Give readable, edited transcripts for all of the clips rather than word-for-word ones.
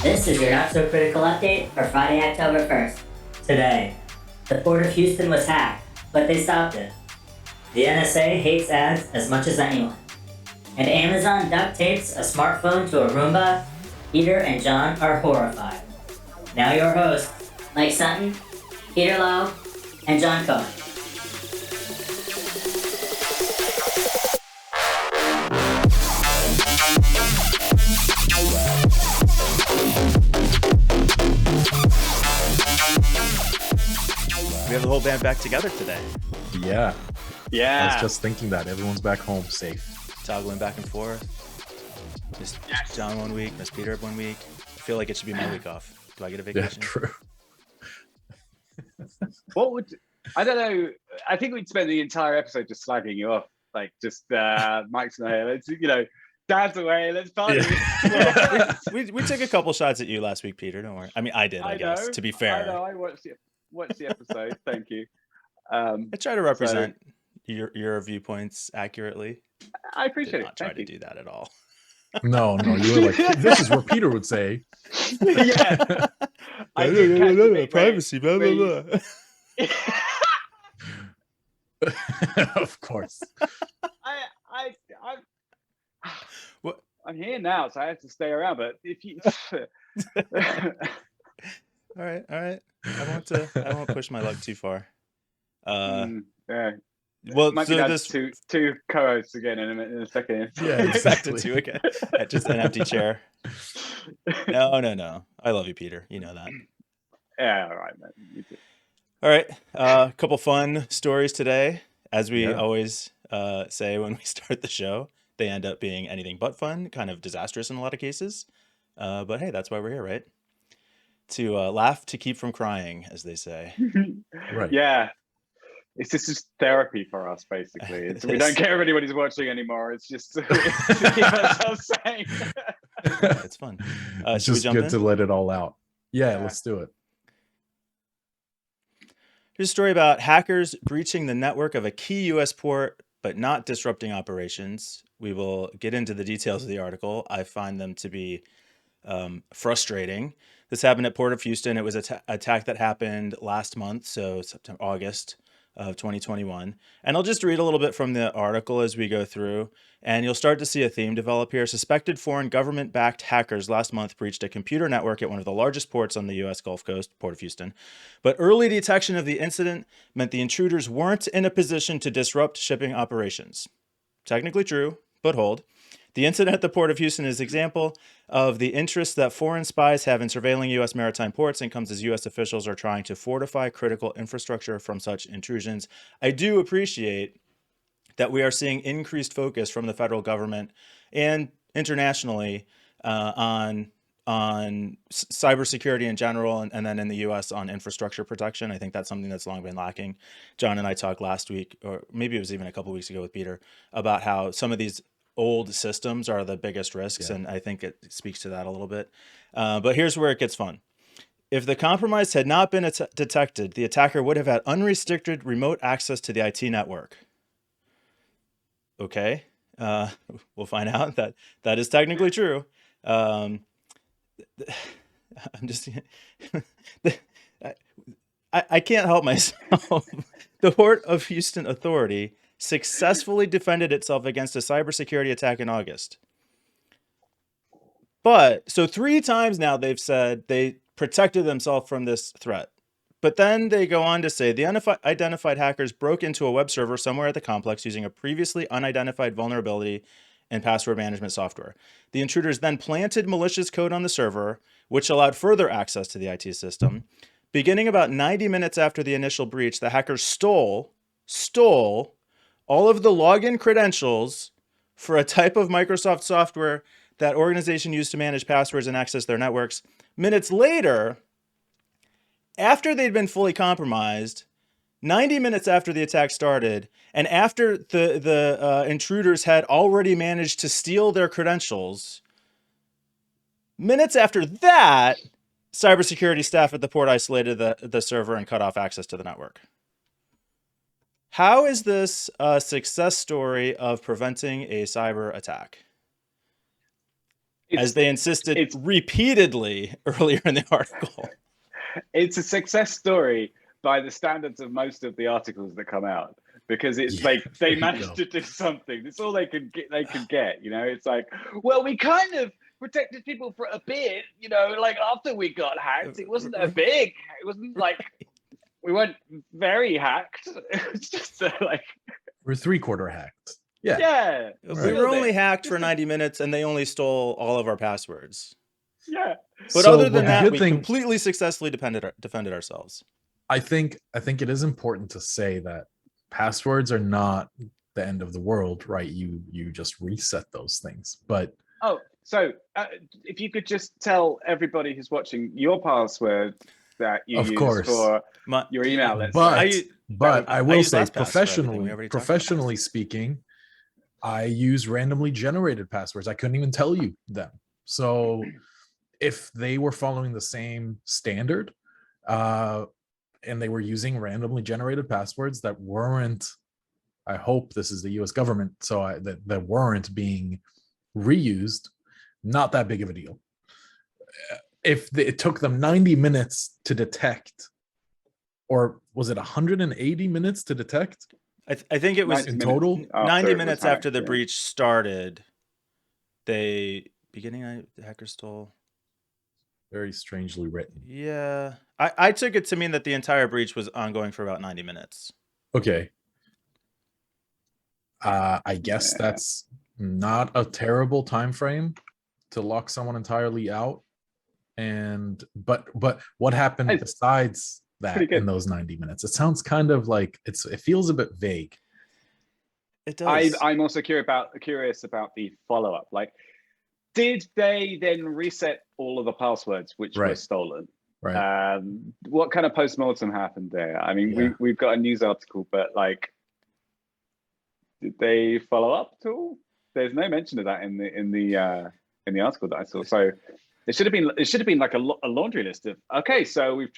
This is your not-so-critical update for Friday, October 1st. Today, the Port of Houston was hacked, but they stopped it. The NSA hates ads as much as anyone. And Amazon duct tapes a smartphone to a Roomba. Peter and Jon are horrified. Now your hosts, Mike Sutton, Peter Lowe, and Jon Cohen. We have the whole band back together today. Yeah. Yeah. I was just thinking that. Everyone's back home safe. Toggling back and forth. Just Jon 1 week, Miss Peter 1 week. I feel like it should be my week off. Do I get a vacation? Yeah, true. I don't know. I think we'd spend the entire episode just slagging you off. Like, just Mike's not here. Let's, Dad's away. Let's party. Yeah. we took a couple shots at you last week, Peter. Don't worry. I mean, I did, I guess, to be fair. I know. I watched the episode. Thank you. I try to represent your viewpoints accurately. I appreciate it. Not try to do that at all. No, you were like, this is what Peter would say. Yeah. Privacy, blah, blah, blah. Of course. I'm here now, so I have to stay around. But if you, all right. I won't push my luck too far. Yeah. Well, might so be this two co-hosts again in a second. Yeah, exactly. Back to two again. Just an empty chair. No. I love you, Peter. You know that. Yeah, all right, man. You too. All right. A couple fun stories today. As we always say when we start the show, they end up being anything but fun, kind of disastrous in a lot of cases. But hey, that's why we're here, right? To laugh to keep from crying, as they say. Right. Yeah. It's just therapy for us, basically. We don't care if anybody's watching anymore. It's just to keep ourselves sane. It's fun. It's just good to let it all out. Yeah, let's do it. Here's a story about hackers breaching the network of a key U.S. port, but not disrupting operations. We will get into the details of the article. I find them to be frustrating. This happened at Port of Houston. It was an attack that happened last month, so August of 2021. And I'll just read a little bit from the article as we go through, and you'll start to see a theme develop here. Suspected foreign government-backed hackers last month breached a computer network at one of the largest ports on the U.S. Gulf Coast, Port of Houston. But early detection of the incident meant the intruders weren't in a position to disrupt shipping operations. Technically true, but hold. The incident at the Port of Houston is an example of the interest that foreign spies have in surveilling U.S. maritime ports and comes as U.S. officials are trying to fortify critical infrastructure from such intrusions. I do appreciate that we are seeing increased focus from the federal government and internationally on cybersecurity in general, and then in the U.S. on infrastructure protection. I think that's something that's long been lacking. Jon and I talked last week, or maybe it was even a couple weeks ago with Peter, about how some of these old systems are the biggest risks, and I think it speaks to that a little bit. But here's where it gets fun. If the compromise had not been detected, the attacker would have had unrestricted remote access to the IT network. Okay, we'll find out that that is technically true. I'm just, I can't help myself. The Port of Houston Authority successfully defended itself against a cybersecurity attack in August. But, so 3 times now they've said they protected themselves from this threat. But then they go on to say the unidentified hackers broke into a web server somewhere at the complex using a previously unidentified vulnerability in password management software. The intruders then planted malicious code on the server, which allowed further access to the IT system. Beginning about 90 minutes after the initial breach, the hackers stole all of the login credentials for a type of Microsoft software that organization used to manage passwords and access their networks. Minutes later, after they'd been fully compromised, 90 minutes after the attack started, and after the intruders had already managed to steal their credentials, minutes after that, cybersecurity staff at the port isolated the server and cut off access to the network. How is this a success story of preventing a cyber attack? as they insisted repeatedly earlier in the article. It's a success story by the standards of most of the articles that come out, because it's like they managed to do something. That's all they could get. It's like, well, we kind of protected people for a bit. Like after we got hacked, it wasn't a big. It wasn't like we weren't very hacked. It's just like we're 3/4 hacked. Yeah. We were only hacked for 90 minutes, and they only stole all of our passwords. Yeah. But other than that, we completely successfully defended ourselves. I think it is important to say that passwords are not the end of the world, right? You just reset those things. But so if you could just tell everybody who's watching your password that you use for your email. But I will say, professionally speaking, I use randomly generated passwords. I couldn't even tell you them. So if they were following the same standard, and they were using randomly generated passwords that weren't, I hope this is the US government, so that weren't being reused, not that big of a deal. If it took them 90 minutes to detect, or was it 180 minutes to detect? I think it was in total 90 minutes after the breach started. The hackers stole. Very strangely written. Yeah, I took it to mean that the entire breach was ongoing for about 90 minutes. Okay. I guess that's not a terrible time frame to lock someone entirely out. But what happened besides that in those 90 minutes? It sounds kind of like it feels a bit vague. It does. I'm also curious about the follow-up. Like, did they then reset all of the passwords which were stolen? Right. What kind of post-mortem happened there? I mean, we've got a news article, but like, did they follow up at all? There's no mention of that in the article that I saw. So it should have been like a laundry list of, okay, so we've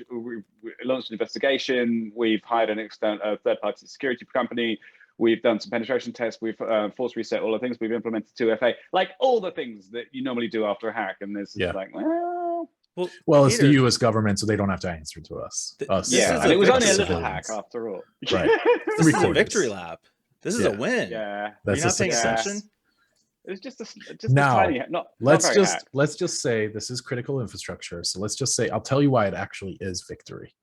launched an investigation, we've hired an external third-party security company, we've done some penetration tests, we've force reset all the things, we've implemented 2FA, like all the things that you normally do after a hack. And this is like, well, it's the US government, so they don't have to answer to us. And it was only a little hack after all. Right. This is a victory lap. This is a win. Yeah. That's not paying attention. It's just a tiny, let's just say this is critical infrastructure. So let's just say, I'll tell you why it actually is victory.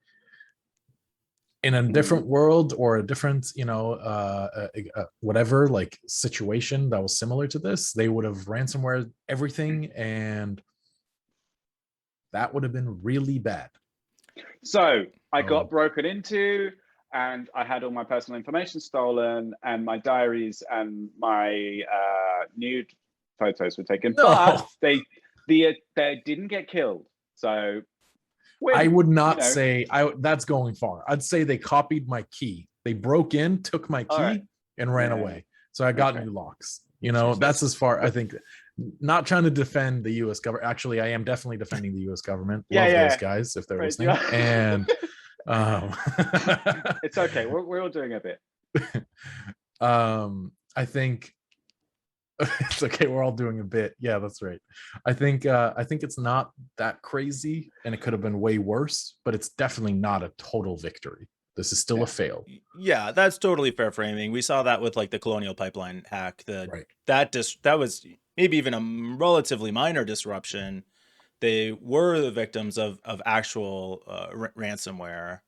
In a different world or a different, whatever, like situation that was similar to this, they would have ransomware everything, and that would have been really bad. So I got broken into, and I had all my personal information stolen, and my diaries and my nude photos were taken. But they didn't get killed. So I would not say that's going far. I'd say they copied my key. They broke in, took my key, and ran away. So I got new locks. That's as far. I think. Not trying to defend the U.S. government. Actually, I am definitely defending the U.S. government. Love those guys if they're listening. And it's okay. We're all doing a bit. I think it's okay. We're all doing a bit. Yeah, that's right. I think it's not that crazy, and it could have been way worse, but it's definitely not a total victory. This is still a fail. Yeah, that's totally fair framing. We saw that with like the Colonial Pipeline hack. That was maybe even a relatively minor disruption. They were the victims of actual ransomware.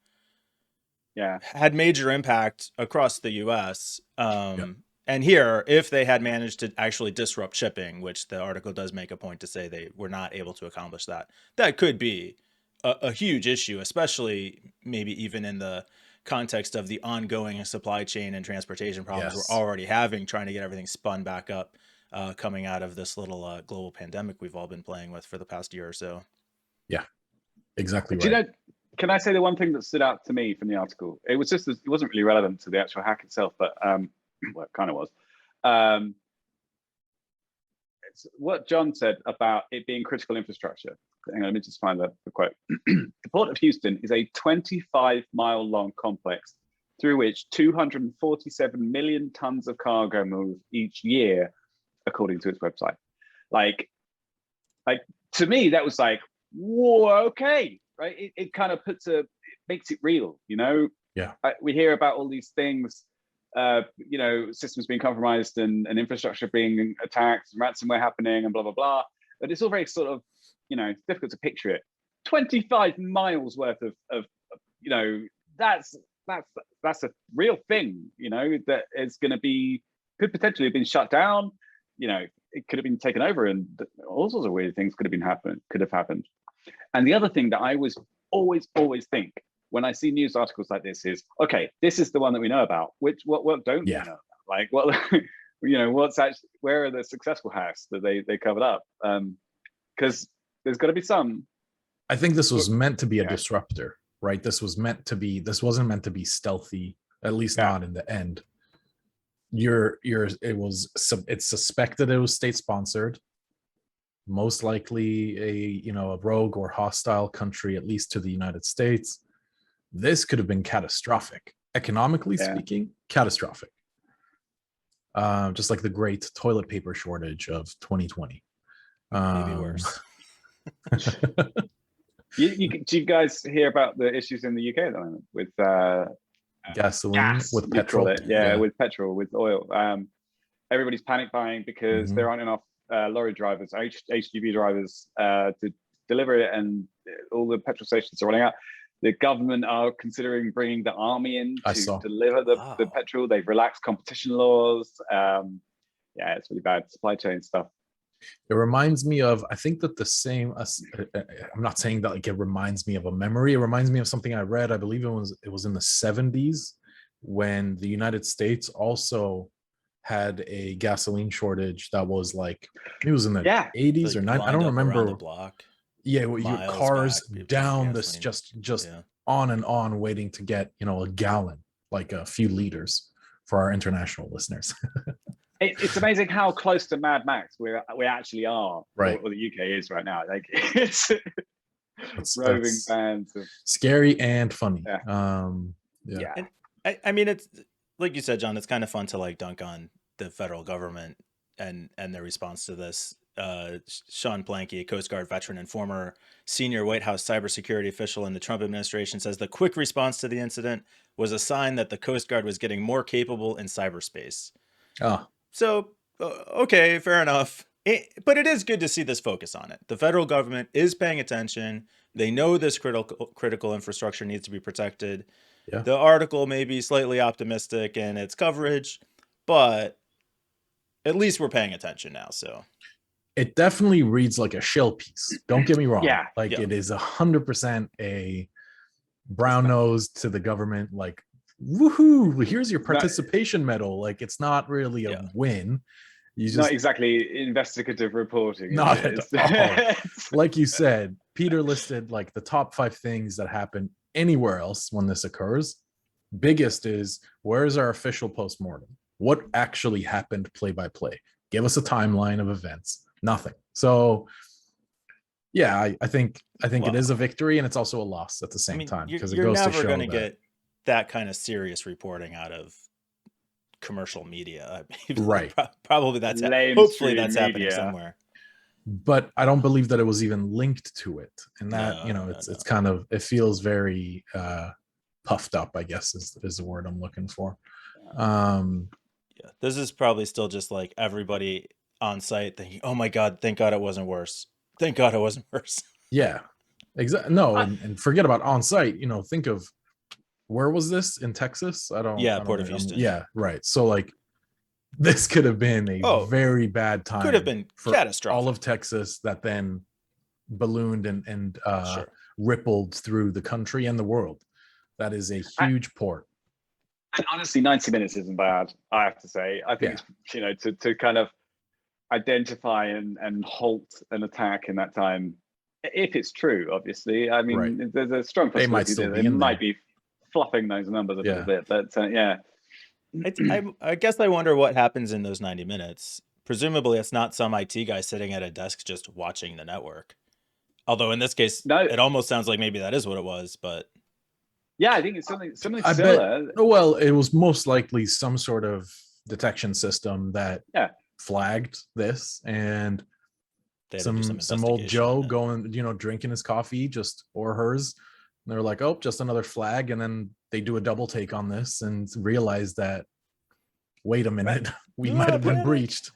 Yeah, had major impact across the U.S. And here, if they had managed to actually disrupt shipping, which the article does make a point to say they were not able to accomplish that could be a huge issue, especially maybe even in the context of the ongoing supply chain and transportation problems we're already having, trying to get everything spun back up, coming out of this little global pandemic we've all been playing with for the past year or so. Yeah, exactly right. Do you know, can I say the one thing that stood out to me from the article? It was just, it wasn't really relevant to the actual hack itself, but well, it kind of was. It's what Jon said about it being critical infrastructure. Hang on, let me just find the quote. The Port of Houston is a 25-mile long complex through which 247 million tons of cargo move each year, according to its website. Like, like, to me, that was like, whoa, okay, right? It kind of makes it real, you know? Yeah. We hear about all these things, you know, systems being compromised and infrastructure being attacked, and ransomware happening, and blah blah blah. But it's all very sort of, you know, difficult to picture it. 25 miles worth of you know, that's a real thing, you know, that is going to could potentially have been shut down. You know, it could have been taken over, and all sorts of weird things could have happened. And the other thing that I was always think when I see news articles like this is, okay, this is the one that we know about. What don't we know about? Like, what, you know, where are the successful hacks that they covered up? Because there's got to be some. I think this was meant to be a disruptor, right? This wasn't meant to be stealthy, at least not in the end. It's suspected it was state sponsored, most likely a rogue or hostile country, at least to the United States. This could have been catastrophic, economically speaking, catastrophic. Just like the great toilet paper shortage of 2020. Maybe worse. Do you guys hear about the issues in the UK at the moment with gasoline, with petrol? With petrol, with oil. Everybody's panic buying because there aren't enough lorry drivers, HGV drivers to deliver it, and all the petrol stations are running out. The government are considering bringing the army in to deliver the petrol. They've relaxed competition laws. It's really bad supply chain stuff. It reminds me of, I think that the same, I'm not saying that like it reminds me of a memory. It reminds me of something I read. I believe it was in the 70s when the United States also had a gasoline shortage that was like, it was in the 80s or 90s. I don't remember. The block. Yeah, well, your cars down this just on and on waiting to get, a gallon, like a few liters for our international listeners. It's amazing how close to Mad Max we actually are, right? Or the UK is right now. Like it's roving bands of scary and funny. And I mean, it's like you said, John. It's kind of fun to like dunk on the federal government and their response to this. Sean Blanky, a Coast Guard veteran and former senior White House cybersecurity official in the Trump administration, says the quick response to the incident was a sign that the Coast Guard was getting more capable in cyberspace. So, okay, fair enough. But it is good to see this focus on it. The federal government is paying attention. They know this critical infrastructure needs to be protected. Yeah. The article may be slightly optimistic in its coverage, but at least we're paying attention now. So it definitely reads like a shell piece. Don't get me wrong. It is 100% a brown nose to the government. Like, woohoo! Here's your participation medal. Like, it's not really a win. You just not exactly investigative reporting. Not at all. Like you said, Peter listed like the top 5 things that happen anywhere else when this occurs. Biggest is, where's our official postmortem? What actually happened play by play? Give us a timeline of events. Nothing. So I think it is a victory, and it's also a loss at the same time, because it goes to show you're never going to that get that kind of serious reporting out of commercial media. Right. Probably that's hopefully that's happening somewhere. But I don't believe that it was even linked to it, and that it's kind of, it feels very puffed up, I guess is the word I'm looking for. This is probably still just like everybody on site thinking, oh my God, thank God it wasn't worse. Thank God it wasn't worse. Yeah, exactly. No, and forget about on site. Think of, where was this, in Texas? Port of Houston. Yeah, right. So like, this could have been a very bad time. Could have been for catastrophic. All of Texas, that then ballooned and rippled through the country and the world. That is a huge port. And honestly, 90 minutes isn't bad, I have to say. I think it's, to kind of identify and halt an attack in that time, if it's true, obviously. I mean, there's a strong possibility that they might be fluffing those numbers a little bit, but I guess I wonder what happens in those 90 minutes. Presumably it's not some IT guy sitting at a desk just watching the network. Although in this case, it almost sounds like maybe that is what it was, but yeah, I think it's something similar. Well, it was most likely some sort of detection system that flagged this, and They had to do some old investigation Joe on it. going, drinking his coffee or hers. And they're like, oh, just another flag. And then they do a double take on this and realize that, wait a minute, we might have been breached.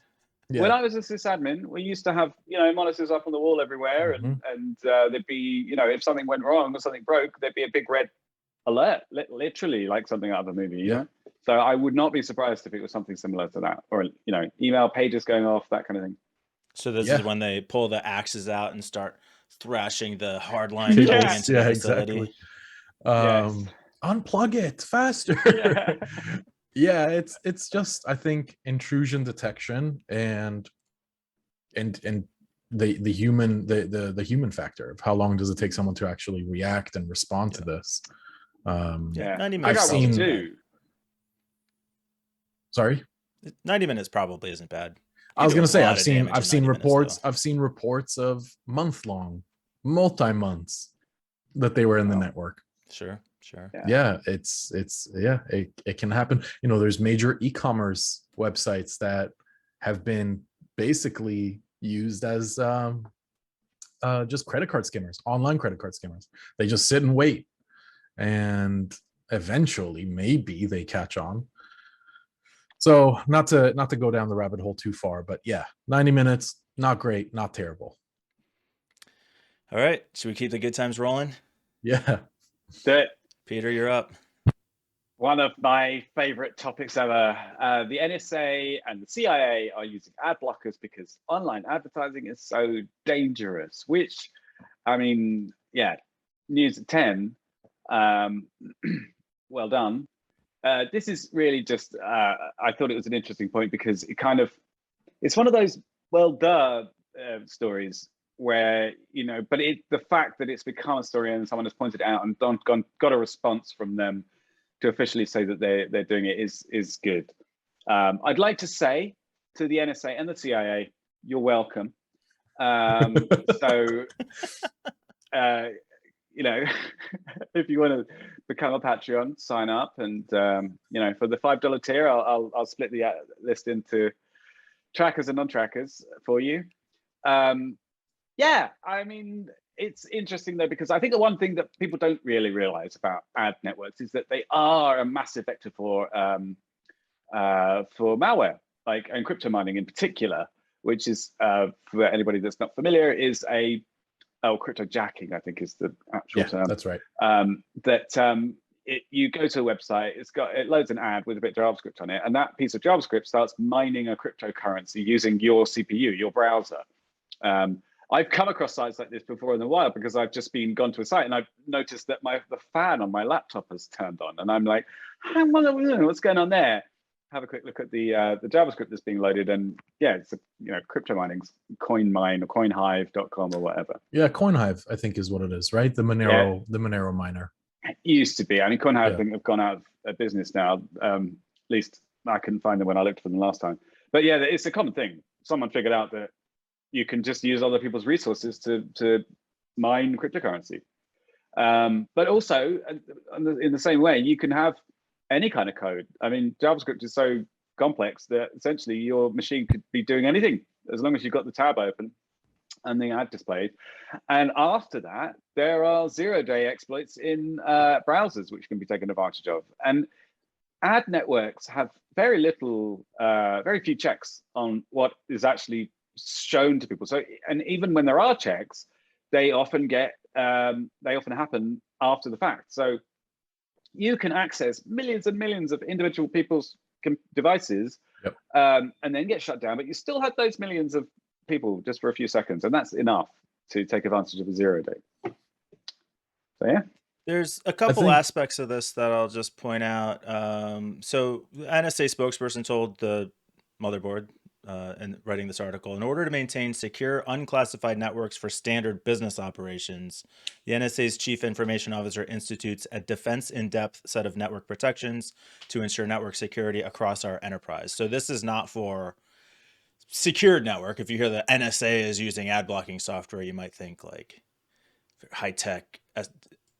When I was a sysadmin, we used to have, monitors up on the wall everywhere, and there'd be, if something went wrong or something broke, there'd be a big red alert, literally like something out of a movie. You know? So I would not be surprised if it was something similar to that, or email pages going off, that kind of thing. So this is when they pull the axes out and start thrashing the hardline into the facility. Exactly. Unplug it faster. Yeah, it's just, I think, intrusion detection and the human factor of how long does it take someone to actually react and respond to this. 90 minutes. I've seen too. Sorry, 90 minutes probably isn't bad. I was gonna say I've seen reports. I've seen reports of month-long, multi-months that they were in the network. Sure. Yeah, it can happen. There's major e-commerce websites that have been basically used as just credit card skimmers, online credit card skimmers. They just sit and wait, and eventually maybe they catch on. So not to go down the rabbit hole too far, but 90 minutes, not great, not terrible. All right, should we keep the good times rolling? Yeah. Peter, you're up. One of my favorite topics ever. The NSA and the CIA are using ad blockers because online advertising is so dangerous, which, news at 10. Well done. This is really just, I thought it was an interesting point because it's one of those, stories where, but the fact that it's become a story and someone has pointed it out and got a response from them to officially say that they're doing it is good. I'd like to say to the NSA and the CIA, you're welcome. If you want to become a Patreon, sign up, and for the $5 tier, I'll split the list into trackers and non-trackers for you. It's interesting though, because I think the one thing that people don't really realize about ad networks is that they are a massive vector for malware, and crypto mining in particular, which is for anybody that's not familiar, is crypto jacking, I think is the actual term. That's right. You go to a website, it loads an ad with a bit of JavaScript on it, and that piece of JavaScript starts mining a cryptocurrency using your CPU, your browser. I've come across sites like this before in the wild because I've just gone to a site and I've noticed that the fan on my laptop has turned on, and I'm like, what's going on there? Have a quick look at the JavaScript that's being loaded, and it's crypto mining, CoinMine or CoinHive.com or whatever. Yeah, CoinHive I think is what it is, right? The Monero miner. It used to be. CoinHive I think have gone out of business now. At least I couldn't find them when I looked for them last time. But it's a common thing. Someone figured out that you can just use other people's resources to mine cryptocurrency. But also, in the same way, you can have any kind of code. JavaScript is so complex that essentially your machine could be doing anything as long as you've got the tab open and the ad displayed. And after that, there are zero-day exploits in browsers which can be taken advantage of. And ad networks have very few checks on what is actually shown to people. So, and even when there are checks, they often happen after the fact. So you can access millions and millions of individual people's devices, and then get shut down, but you still have those millions of people just for a few seconds, and that's enough to take advantage of a 0 day. So there's a couple aspects of this that I'll just point out. So the NSA spokesperson told the motherboard in writing this article, in order to maintain secure, unclassified networks for standard business operations, the NSA's chief information officer institutes a defense in-depth set of network protections to ensure network security across our enterprise. So this is not for secured network. If you hear the NSA is using ad blocking software, you might think like high-tech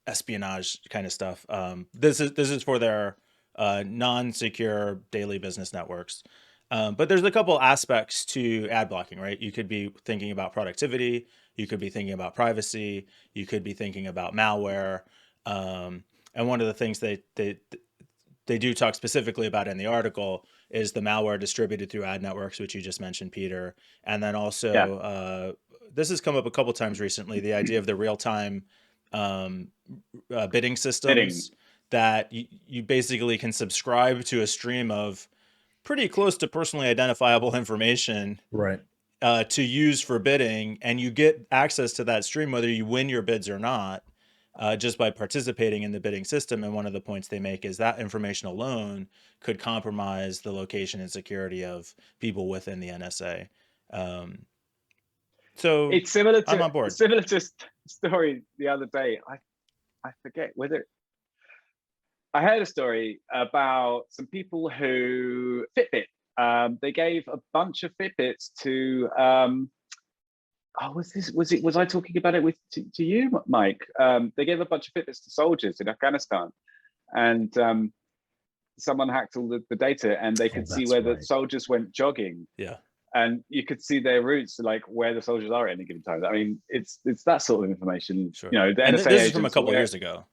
espionage kind of stuff. This is for their non-secure daily business networks. But there's a couple aspects to ad blocking, right? You could be thinking about productivity. You could be thinking about privacy. You could be thinking about malware. And one of the things they do talk specifically about in the article is the malware distributed through ad networks, which you just mentioned, Peter. And then also, this has come up a couple times recently, the idea of the real-time bidding systems that you basically can subscribe to a stream of pretty close to personally identifiable information, right, to use for bidding, and you get access to that stream whether you win your bids or not, just by participating in the bidding system. And one of the points they make is that information alone could compromise the location and security of people within the NSA. So it's similar to I'm on board. Story the other day. I forget whether I heard a story about some people who Fitbit. They gave a bunch of Fitbits to. Was I talking about it to you, Mike? They gave a bunch of Fitbits to soldiers in Afghanistan, and someone hacked all the data, and they could see where the soldiers went jogging. Yeah. And you could see their routes, like where the soldiers are at any given time. I mean, it's that sort of information. Sure. You know, the and NSA this is from a couple years ago.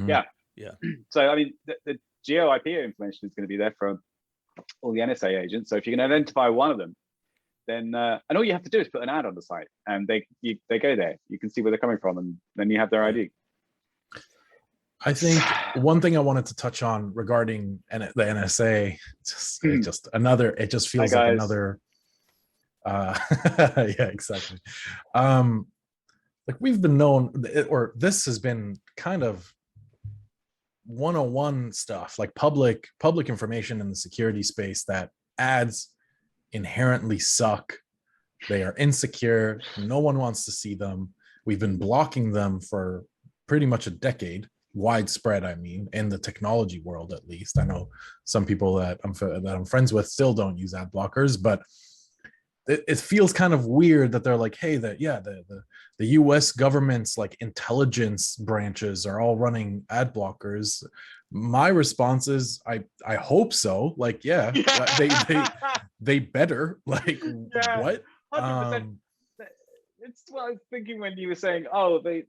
Yeah. Yeah. So I mean, the geo IP information is going to be there from all the NSA agents. So if you can identify one of them, then and all you have to do is put an ad on the site, and they go there. You can see where they're coming from, and then you have their ID. I think one thing I wanted to touch on regarding the NSA, it just feels like another. Yeah, exactly. Like we've been known, or this has been kind of 101 stuff, like public information in the security space, that ads inherently suck. They are insecure. No one wants to see them. We've been blocking them for pretty much a decade. Widespread, I mean, in the technology world, at least. I know some people that I'm friends with still don't use ad blockers, but it feels kind of weird that they're like, hey, the US government's like intelligence branches are all running ad blockers. My response is, I hope so. Like, yeah. They better. Like, what? 100%. It's what I was thinking when you were saying, oh, they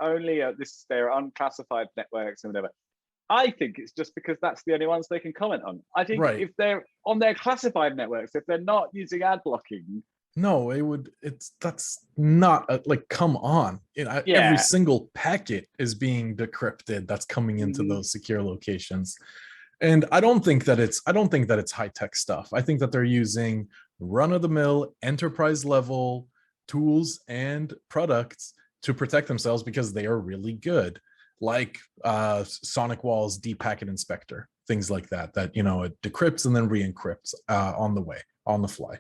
only they're unclassified networks and whatever. I think it's just because that's the only ones they can comment on. I think if they're on their classified networks, if they're not using ad blocking, no, that's not like, come on. Every single packet is being decrypted that's coming into those secure locations. And I don't think that it's high-tech stuff. I think that they're using run-of-the-mill enterprise level tools and products to protect themselves because they are really good, like Sonic Wall's deep packet inspector, things like that it decrypts and then re-encrypts on the fly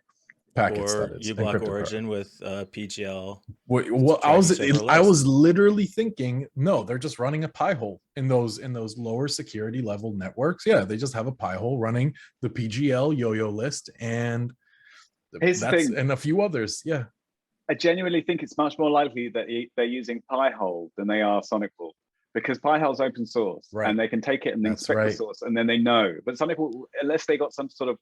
packets. Or you block origin with PGL. Well, I was literally thinking, no, they're just running a pie hole in those lower security level networks. Yeah, they just have a pie hole running the PGL yo-yo list and a few others. Yeah, I genuinely think it's much more likely that they're using Pi-hole than they are Sonic Wall, because Pi-hole's open source, and they can take it and inspect the source, and then they know. But Sonic Wall, unless they got some sort of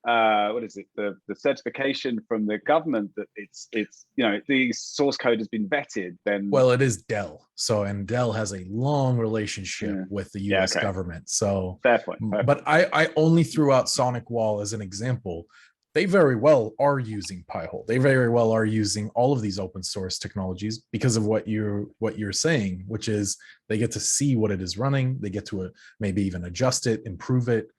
the certification from the government that it's the source code has been vetted, then it is Dell. And Dell has a long relationship with the US government. So fair point. But I only threw out Sonic Wall as an example. They very well are using Pi-hole. They very well are using all of these open source technologies because of what you're saying, which is they get to see what it is running. They get to maybe even adjust it, improve it.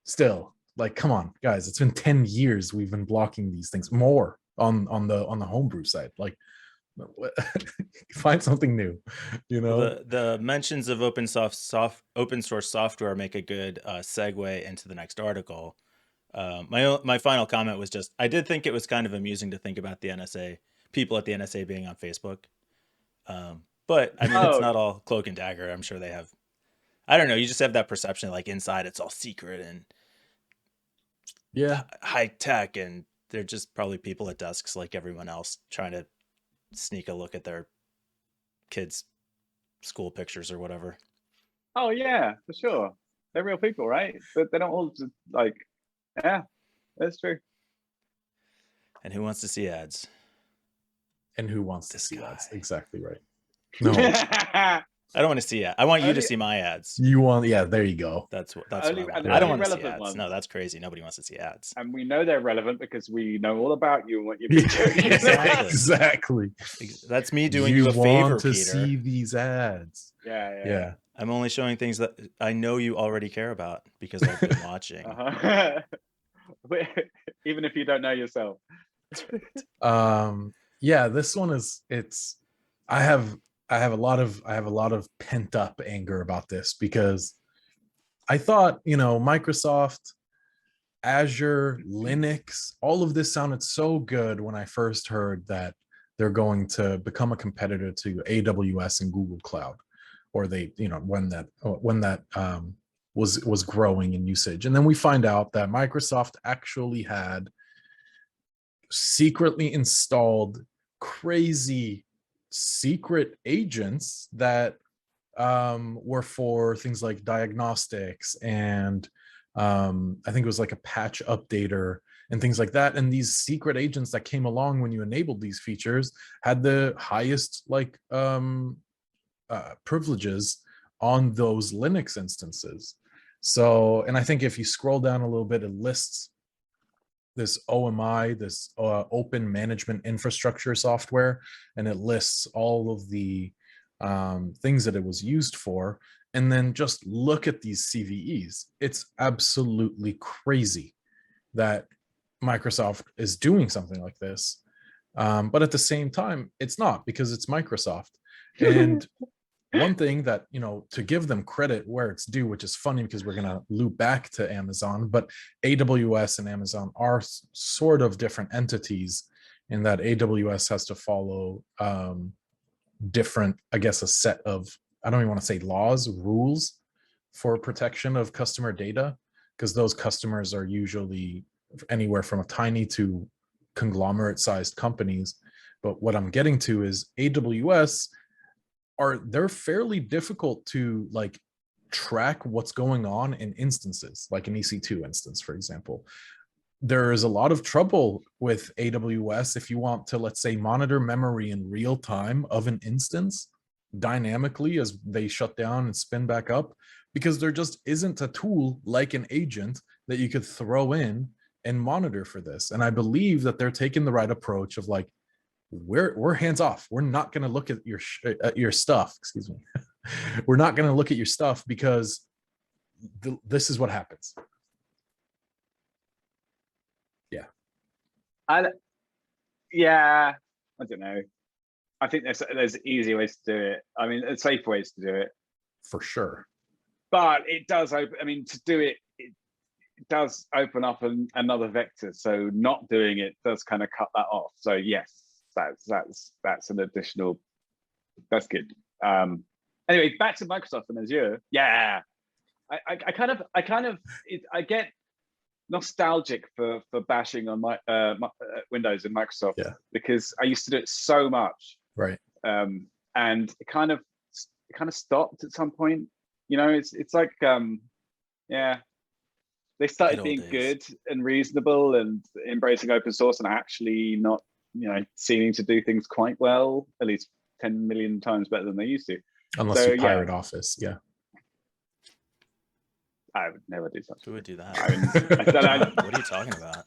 Still, like, come on, guys, it's been 10 years we've been blocking these things, more on the homebrew side. Like, find something new, The mentions of open source software make a good segue into the next article. My final comment was just, I did think it was kind of amusing to think about the NSA, people at the NSA being on Facebook. But I mean, it's not all cloak and dagger. I'm sure they have, I don't know, you just have that perception like inside it's all secret and high tech, and they're just probably people at desks like everyone else trying to sneak a look at their kids' school pictures or whatever. Oh yeah, for sure. They're real people, right? But they don't all just like, yeah, that's true. And who wants to see ads? And who wants This to see guy. ads? Exactly right. No, I don't want to see it. I want you to see my ads. you want, yeah, there you go. That's what I Only- want. and I don't only want to see relevant ads. ones. No, that's crazy. Nobody wants to see ads. And we know they're relevant because we know all about you and what you've been doing. Exactly. That's me doing you a favor, want to Peter. see these ads. Yeah. I'm only showing things that I know you already care about because I've been watching. Even if you don't know yourself. Yeah, this one is, I have a lot of pent up anger about this, because I thought, Microsoft, Azure, Linux, all of this sounded so good when I first heard that they're going to become a competitor to AWS and Google Cloud, or they, when that was growing in usage. And then we find out that Microsoft actually had secretly installed crazy secret agents that were for things like diagnostics and I think it was like a patch updater and things like that. And these secret agents that came along when you enabled these features had the highest privileges on those Linux instances. So, and I think if you scroll down a little bit, it lists this OMI, this open management infrastructure software, and it lists all of the things that it was used for. And then just look at these CVEs. It's absolutely crazy that Microsoft is doing something like this. But at the same time, it's not, because it's Microsoft. And one thing that, to give them credit where it's due, which is funny because we're going to loop back to Amazon, but AWS and Amazon are sort of different entities in that AWS has to follow different, I guess, a set of, I don't even want to say laws, rules for protection of customer data, because those customers are usually anywhere from a tiny to conglomerate sized companies. But what I'm getting to is AWS, they're fairly difficult to track what's going on in instances, like an EC2 instance, for example. There is a lot of trouble with AWS if you want to, let's say, monitor memory in real time of an instance dynamically as they shut down and spin back up, because there just isn't a tool like an agent that you could throw in and monitor for this. And I believe that they're taking the right approach of we're hands off. We're not going to look at your stuff. Excuse me. We're not going to look at your stuff because this is what happens. Yeah. I don't know. I think there's easier ways to do it. I mean, there's safe ways to do it. For sure. But it does open, to do it, it does open up another vector. So not doing it does kind of cut that off. So yes, that's an additional, that's good. Anyway, back to Microsoft and Azure. Yeah, I get nostalgic for bashing on my Windows and Microsoft, because I used to do it so much, right? And it kind of stopped at some point. It's like they started being good and reasonable and embracing open source and actually not seeming to do things quite well, at least 10 million times better than they used to. Unless you pirate Office, I would never do such. Who would do that? What are you talking about?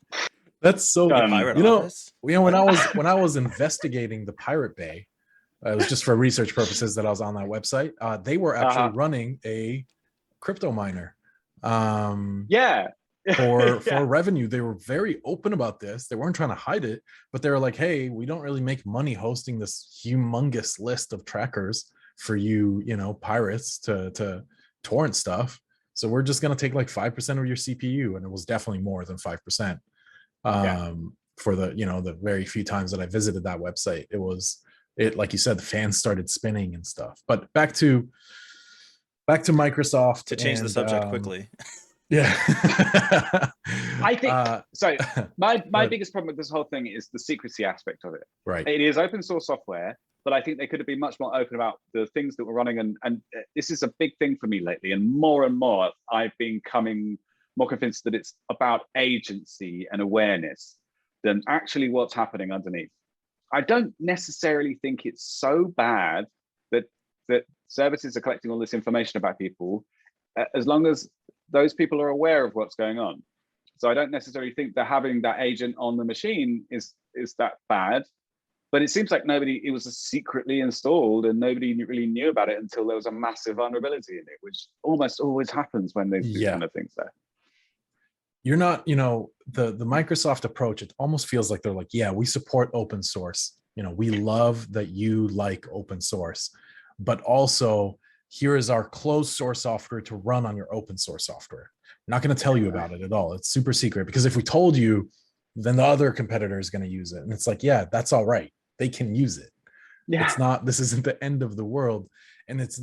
That's so pirate Office? When I was investigating the Pirate Bay, it was just for research purposes that I was on that website. They were actually running a crypto miner. For revenue. They were very open about this. They weren't trying to hide it, but they were like, hey, we don't really make money hosting this humongous list of trackers for you, pirates to torrent stuff. So we're just going to take 5% of your CPU. And it was definitely more than 5%. For the very few times that I visited that website, it like you said, the fans started spinning and stuff. But back to Microsoft. To change the subject quickly. Yeah. I think so. My biggest problem with this whole thing is the secrecy aspect of it. Right. It is open source software, but I think they could have been much more open about the things that were running. And this is a big thing for me lately. And more, I've been becoming more convinced that it's about agency and awareness than actually what's happening underneath. I don't necessarily think it's so bad that services are collecting all this information about people, as long as those people are aware of what's going on. So I don't necessarily think that having that agent on the machine is that bad, but it seems like it was secretly installed and nobody really knew about it until there was a massive vulnerability in it, which almost always happens when they do these kind of things there. You're not, the Microsoft approach, it almost feels like they're like, yeah, we support open source. We love that you like open source, but also here is our closed source software to run on your open source software. We're not going to tell you about it at all. It's super secret, because if we told you, then the other competitor is going to use it. And it's like, yeah, that's all right. They can use it. Yeah. This isn't the end of the world. And it's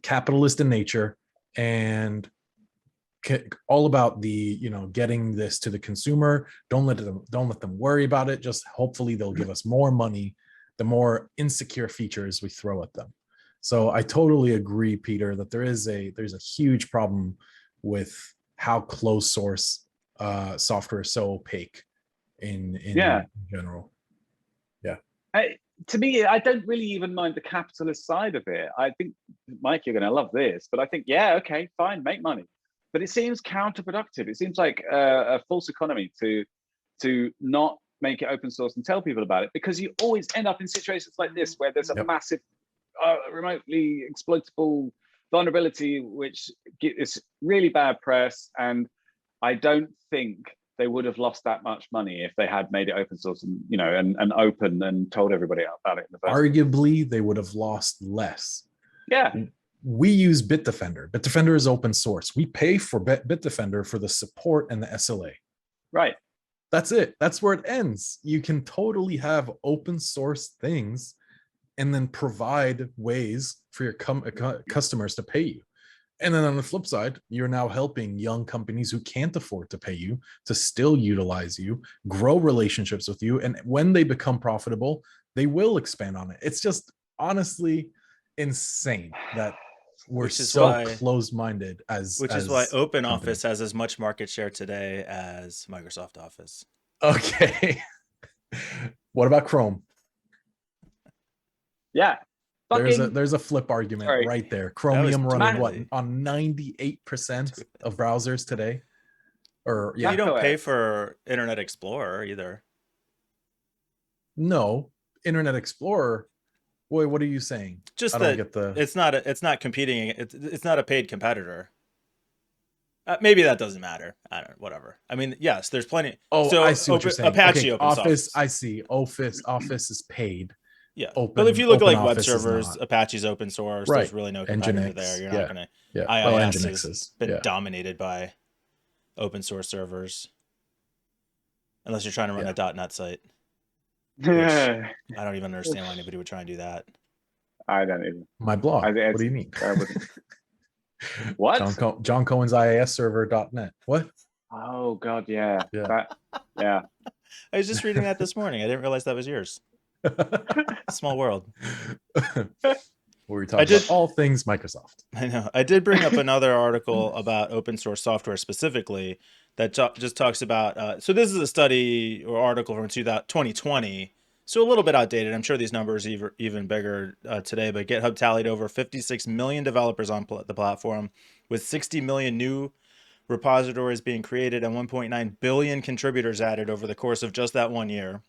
capitalist in nature, and all about the, getting this to the consumer. Don't let them worry about it. Just hopefully they'll give us more money the more insecure features we throw at them. So I totally agree, Peter, that there's a huge problem with how closed source software is so opaque in general. Yeah. To me, I don't really even mind the capitalist side of it. I think, Mike, you're going to love this, but I think, yeah, okay, fine, make money. But it seems counterproductive. It seems like a false economy to not make it open source and tell people about it, because you always end up in situations like this where there's a massive remotely exploitable vulnerability, which is really bad press. And I don't think they would have lost that much money if they had made it open source and and open and told everybody about it in the first Arguably, they would have lost less. Yeah. We use Bitdefender. Bitdefender is open source. We pay for Bitdefender for the support and the SLA. Right. That's it. That's where it ends. You can totally have open source things and then provide ways for your customers to pay you. And then on the flip side, you're now helping young companies who can't afford to pay you to still utilize you, grow relationships with you. And when they become profitable, they will expand on it. It's just honestly insane that we're so closed-minded which is why Open Office has as much market share today as Microsoft Office. Okay. What about Chrome? Yeah. There's a flip argument right there. Chromium running what on 98% of browsers today? Or you don't pay for Internet Explorer either. No, Internet Explorer. Boy, what are you saying? Just that it's not competing. It's not a paid competitor. Maybe that doesn't matter. I don't know, whatever. I mean, yes, there's plenty. Oh, so I see what you're saying. Apache okay, Office, I see. Office is paid. Yeah, but if you look at like web servers, Apache's open source. Right. There's really no competitor there. You're not going to. Yeah. IIS has been dominated by open source servers, unless you're trying to run a .NET site. I don't even understand why anybody would try and do that. I don't even. My blog. What do you mean? What? Jon Cohen's IIS server.net. What? Oh God, yeah. I was just reading that this morning. I didn't realize that was yours. Small world. We're talking about all things Microsoft. I know. I did bring up another article about open source software specifically that just talks about. So this is a study or article from 2020. So a little bit outdated. I'm sure these numbers are even bigger today, but GitHub tallied over 56 million developers on the platform, with 60 million new repositories being created and 1.9 billion contributors added over the course of just that 1 year.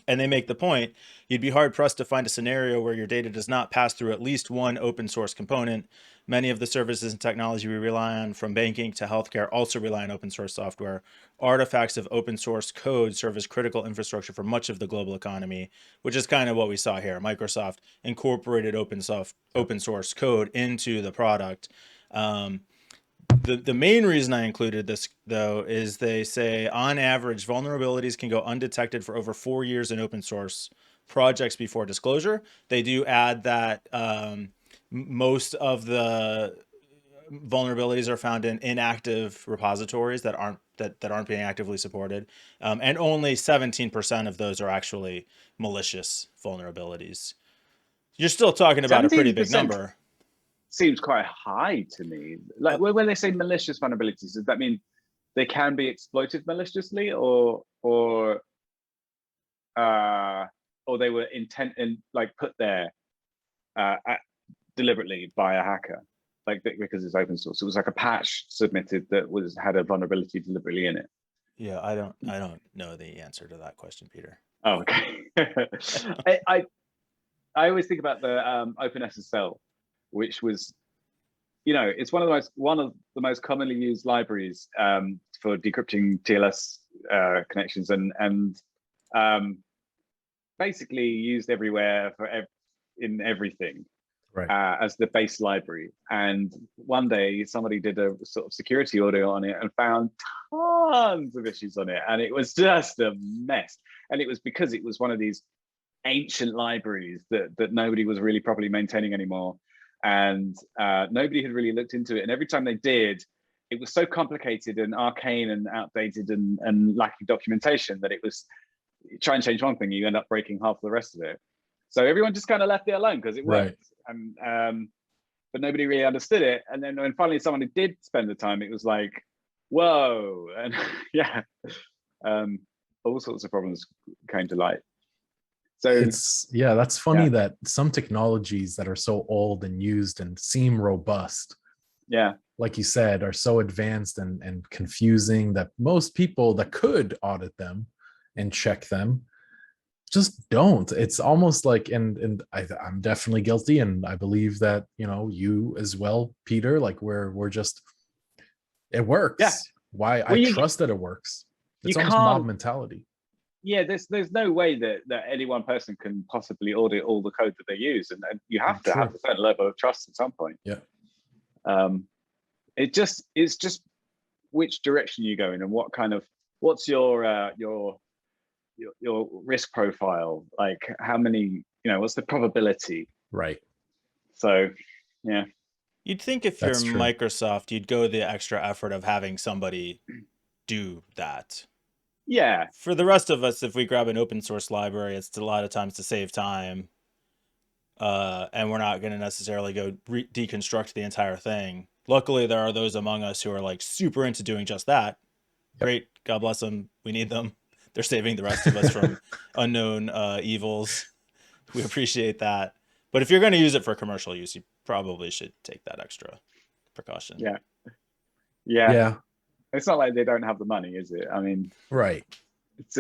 And they make the point, you'd be hard pressed to find a scenario where your data does not pass through at least one open source component. Many of the services and technology we rely on, from banking to healthcare, also rely on open source software. Artifacts of open source code serve as critical infrastructure for much of the global economy, which is kind of what we saw here. Microsoft incorporated open source code into the product. The main reason I included this, though, is they say on average, vulnerabilities can go undetected for over 4 years in open source projects before disclosure. They do add that most of the vulnerabilities are found in inactive repositories that that aren't being actively supported, and only 17% of those are actually malicious vulnerabilities. You're still talking about a pretty big number. Seems quite high to me. Like when they say malicious vulnerabilities, does that mean they can be exploited maliciously, or they were put there deliberately by a hacker, because it's open source? It was like a patch submitted that had a vulnerability deliberately in it. Yeah, I don't know the answer to that question, Peter. Oh, okay. I always think about the OpenSSL, which was, it's one of the most commonly used libraries for decrypting TLS connections, and basically used everywhere in everything, right. As the base library. And one day somebody did a sort of security audit on it and found tons of issues on it, and it was just a mess. And it was because it was one of these ancient libraries that nobody was really properly maintaining anymore, and nobody had really looked into it. And every time they did, it was so complicated and arcane and outdated and lacking documentation that it was, try and change one thing, you end up breaking half the rest of it. So everyone just kind of left it alone because it worked. Right. But nobody really understood it. And then when finally someone did spend the time, it was like, whoa. And yeah, all sorts of problems came to light. So that's funny that some technologies that are so old and used and seem robust, like you said, are so advanced and confusing that most people that could audit them and check them just don't. It's almost like, and I'm definitely guilty, and I believe that you as well, Peter. Like we're just, it works. Yeah. Why I trust that it works. It's almost mob mentality. Yeah, there's no way that any one person can possibly audit all the code that they use, and you have to have a certain level of trust at some point. Yeah. It's just which direction you go in, and what's your risk profile, like how many, what's the probability? Right. So, yeah. You'd think if you're Microsoft, you'd go the extra effort of having somebody do that. Yeah. For the rest of us, if we grab an open source library, it's a lot of times to save time. And we're not going to necessarily go deconstruct the entire thing. Luckily, there are those among us who are like super into doing just that. Yep. Great. God bless them. We need them. They're saving the rest of us from unknown evils. We appreciate that. But if you're going to use it for commercial use, you probably should take that extra precaution. Yeah. It's not like they don't have the money, is it? I mean, right. It's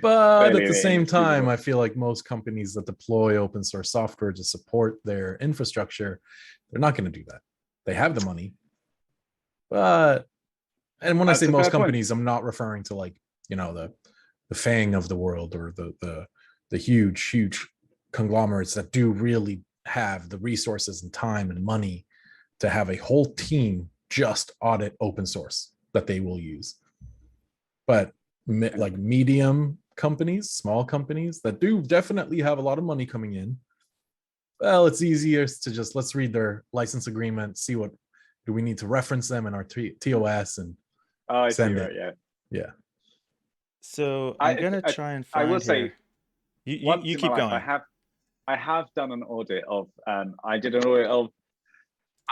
but at the same time, I feel like most companies that deploy open source software to support their infrastructure, they're not going to do that. They have the money. But, and when I say most companies, I'm not referring to like, the FANG of the world, or the huge conglomerates that do really have the resources and time and money to have a whole team just audit open source that they will use. But like medium companies, small companies that do definitely have a lot of money coming in, well, it's easier to just, let's read their license agreement, see what do we need to reference them in our TOS, and send it. Yeah. So I'm gonna try and find. I will say, you keep going. I have done an audit of. I did an audit of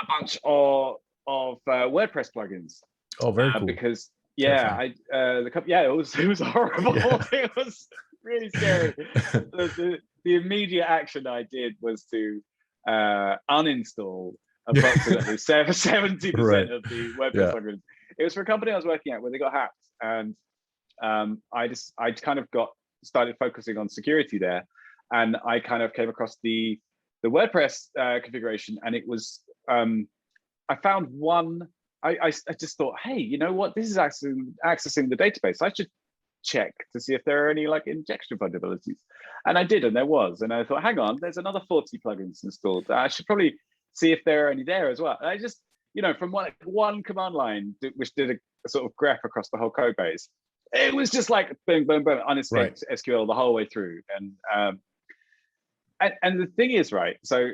a bunch of WordPress plugins. Oh, very cool. Because it was horrible. Yeah. It was really scary. the immediate action I did was to uninstall approximately 70% of the WordPress plugins. It was for a company I was working at where they got hacked, and I kind of started focusing on security there, and I kind of came across the WordPress configuration, and it was I found one. I just thought, hey, you know what? This is accessing the database. I should check to see if there are any like injection vulnerabilities, and I did, and there was. And I thought, hang on, there's another 40 plugins installed. I should probably see if there are any there as well. And I just, from one command line, which did a sort of graph across the whole code base, it was just like boom, boom, boom, unescaped SQL the whole way through. And the thing is, right, so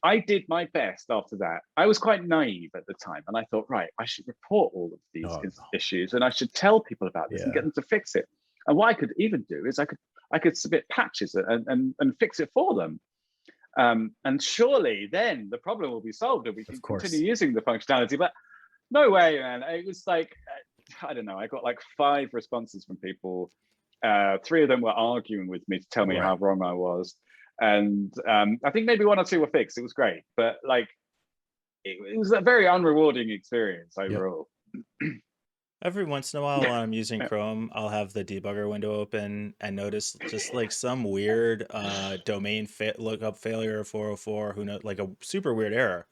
I did my best after that. I was quite naive at the time, and I thought, right, I should report all of these issues, and I should tell people about this and get them to fix it. And what I could even do is I could submit patches and fix it for them. And surely then the problem will be solved, and we can continue using the functionality. But no way, man. It was like, I don't know. I got like 5 responses from people. 3 of them were arguing with me to tell me how wrong I was. And I think maybe 1 or 2 were fixed. It was great, but like it was a very unrewarding experience overall. Every once in a while when I'm using Chrome, I'll have the debugger window open and notice just like some weird domain lookup failure 404, who knows, like a super weird error.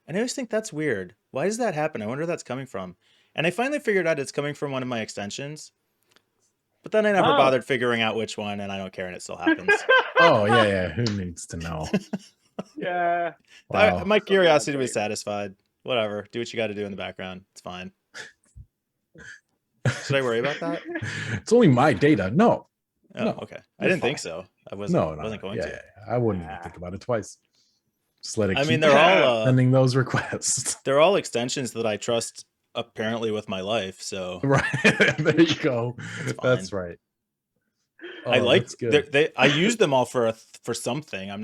And I always think that's weird. Why does that happen? I wonder where that's coming from. And I finally figured out it's coming from one of my extensions. But then I never bothered figuring out which one, and I don't care, and it still happens. Oh, yeah. Who needs to know? Yeah. Wow. My curiosity was satisfied. Whatever. Do what you got to do in the background. It's fine. Should I worry about that? It's only my data. No. Oh, okay. I didn't think so. I wasn't going to. I wouldn't even think about it twice. Just let it keep they're all sending those requests. They're all extensions that I trust apparently with my life, so right. There you go. That's right. I like I use them all for something. I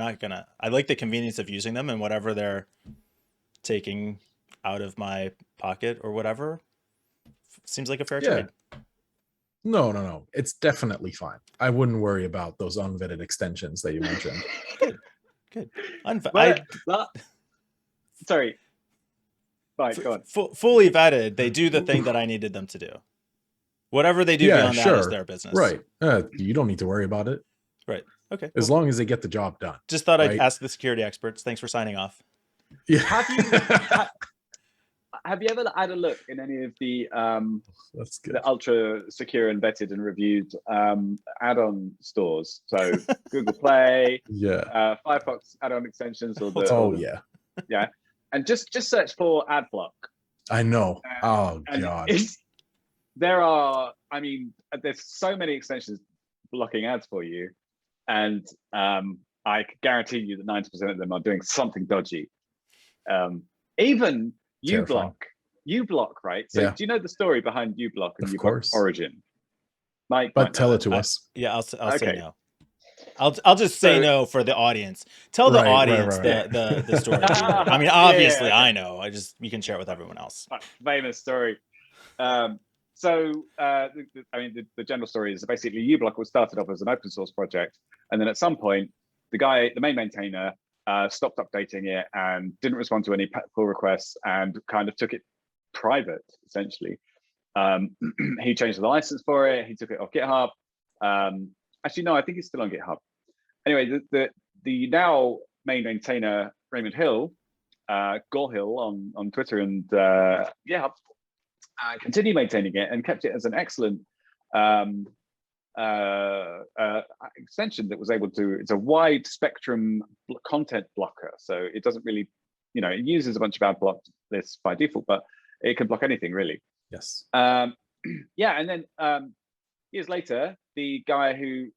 like the convenience of using them, and whatever they're taking out of my pocket or whatever seems like a fair trade. No. It's definitely fine. I wouldn't worry about those unvetted extensions that you mentioned. Good. Sorry. Right, go on. Fully vetted, they do the thing that I needed them to do. Whatever they do beyond that is their business. Right. You don't need to worry about it. Right. Okay. As long as they get the job done. Just thought I'd ask the security experts. Thanks for signing off. Yeah. Have you ever had a look in any of the ultra secure and vetted and reviewed add-on stores? So Google Play, Firefox add-on extensions, or yeah. And just search for ad block. I know. Oh God. There's so many extensions blocking ads for you, and I can guarantee you that 90% of them are doing something dodgy. Even uBlock, right? So do you know the story behind uBlock and uBlock origin? But tell it to us. Yeah, I'll say no. I'll just say no for the audience. Tell the audience the story. I mean, obviously I know. You can share it with everyone else. Famous story. The general story is basically uBlock was started off as an open source project, and then at some point, the main maintainer, stopped updating it and didn't respond to any pull requests and kind of took it private, essentially. He changed the license for it. He took it off GitHub. Actually, no, I think it's still on GitHub. Anyway, the now main maintainer, Raymond Hill, Gorhill on Twitter and GitHub, continued maintaining it and kept it as an excellent extension that was able to, it's a wide spectrum content blocker. So it doesn't really, it uses a bunch of ad block lists by default, but it can block anything really. Yes. And then years later, the guy who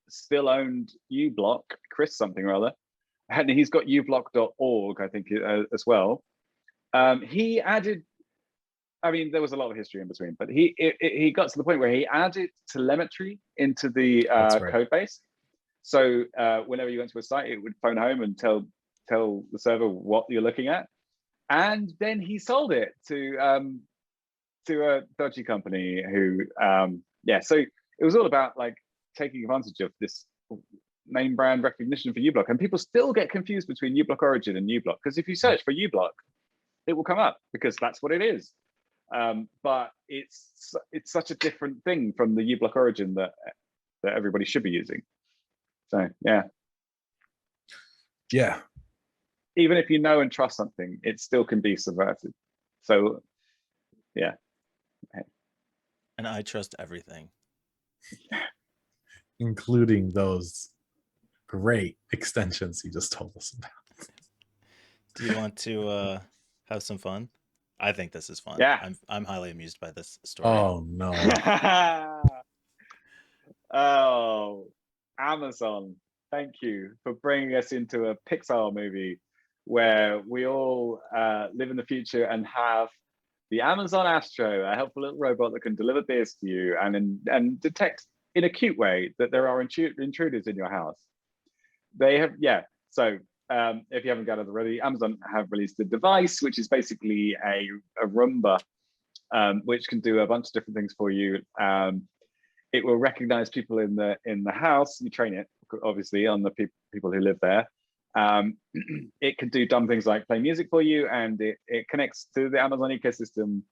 still owned uBlock, Chris something or other, and he's got ublock.org, I think, as well. He added, there was a lot of history in between, but he got to the point where he added telemetry into the code base. So whenever you went to a site, it would phone home and tell the server what you're looking at. And then he sold it to a dodgy company who, so it was all about like taking advantage of this name brand recognition for uBlock. And people still get confused between uBlock Origin and uBlock, because if you search for uBlock, it will come up because that's what it is. But it's such a different thing from the uBlock Origin that everybody should be using. So yeah. Even if you know and trust something, it still can be subverted. So yeah. And I trust everything, including those great extensions you just told us about. Do you want to have some fun? I think this is fun. Yeah. I'm highly amused by this story. Oh no. Oh, Amazon. thank you for bringing us into a Pixar movie where we all live in the future and have the Amazon Astro, a helpful little robot that can deliver beers to you and detect in a cute way that there are intruders in your house. They have, so if you haven't gathered already, Amazon have released a device which is basically a Roomba, which can do a bunch of different things for you. It will recognize people in the house. You train it, obviously, on the people who live there. It can do dumb things like play music for you, and it connects to the Amazon ecosystem.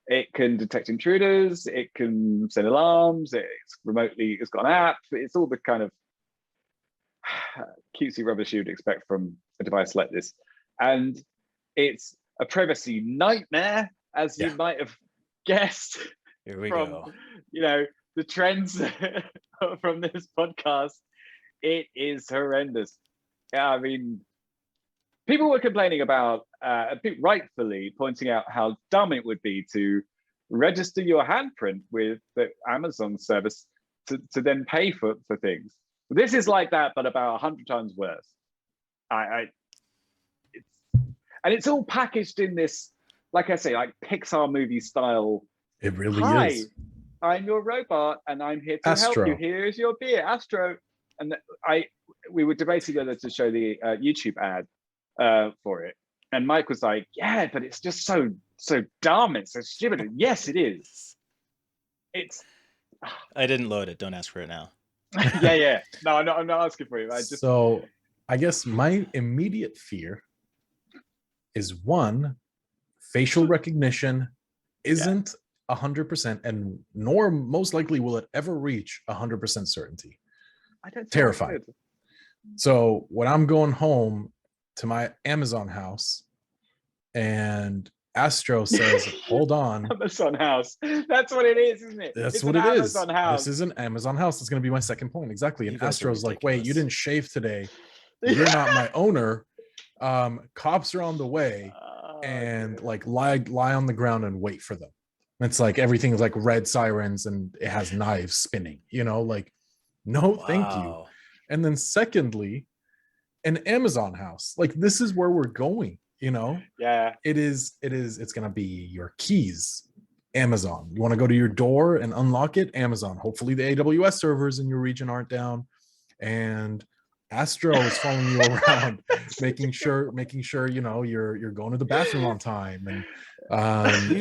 It can detect intruders. It can send alarms. It's got an app. It's all the kind of cutesy rubbish you'd expect from a device like this, and it's a privacy nightmare, as you might have guessed. Here we from go. The trends from this podcast. It is horrendous. I mean, people were complaining about, rightfully pointing out how dumb it would be to register your handprint with the Amazon service to then pay for things. This is like that, but about 100 times worse. It's all packaged in this, like I say, like Pixar movie style. It really is. I'm your robot, and I'm here to Astro. help you. Here's your beer, Astro. And we were debating whether to show the YouTube ad for it, and Mike was like, "Yeah, but it's just so dumb. It's so stupid." And yes, it is. I didn't load it. Don't ask for it now. Yeah. No, I'm not asking for it. So I guess my immediate fear is, one, facial recognition isn't 100%, and nor most likely will it ever reach 100% certainty. I don't think Terrifying. So when I'm going home to my Amazon house and Astro says, "Hold on." Amazon house. That's what it is, isn't it? That's it's what it is. Amazon house. This is an Amazon house. That's going to be my second point. Exactly. And Astro's like, "Wait, you didn't shave today. You're not my owner. Cops are on the way." And like lie on the ground and wait for them. It's like everything's like red sirens and it has knives spinning, like, no, thank you. And then secondly, an Amazon house. Like, this is where we're going, Yeah. It's gonna be your keys, Amazon. You want to go to your door and unlock it, Amazon. Hopefully the AWS servers in your region aren't down. And Astro is following you around, making sure you're going to the bathroom on time and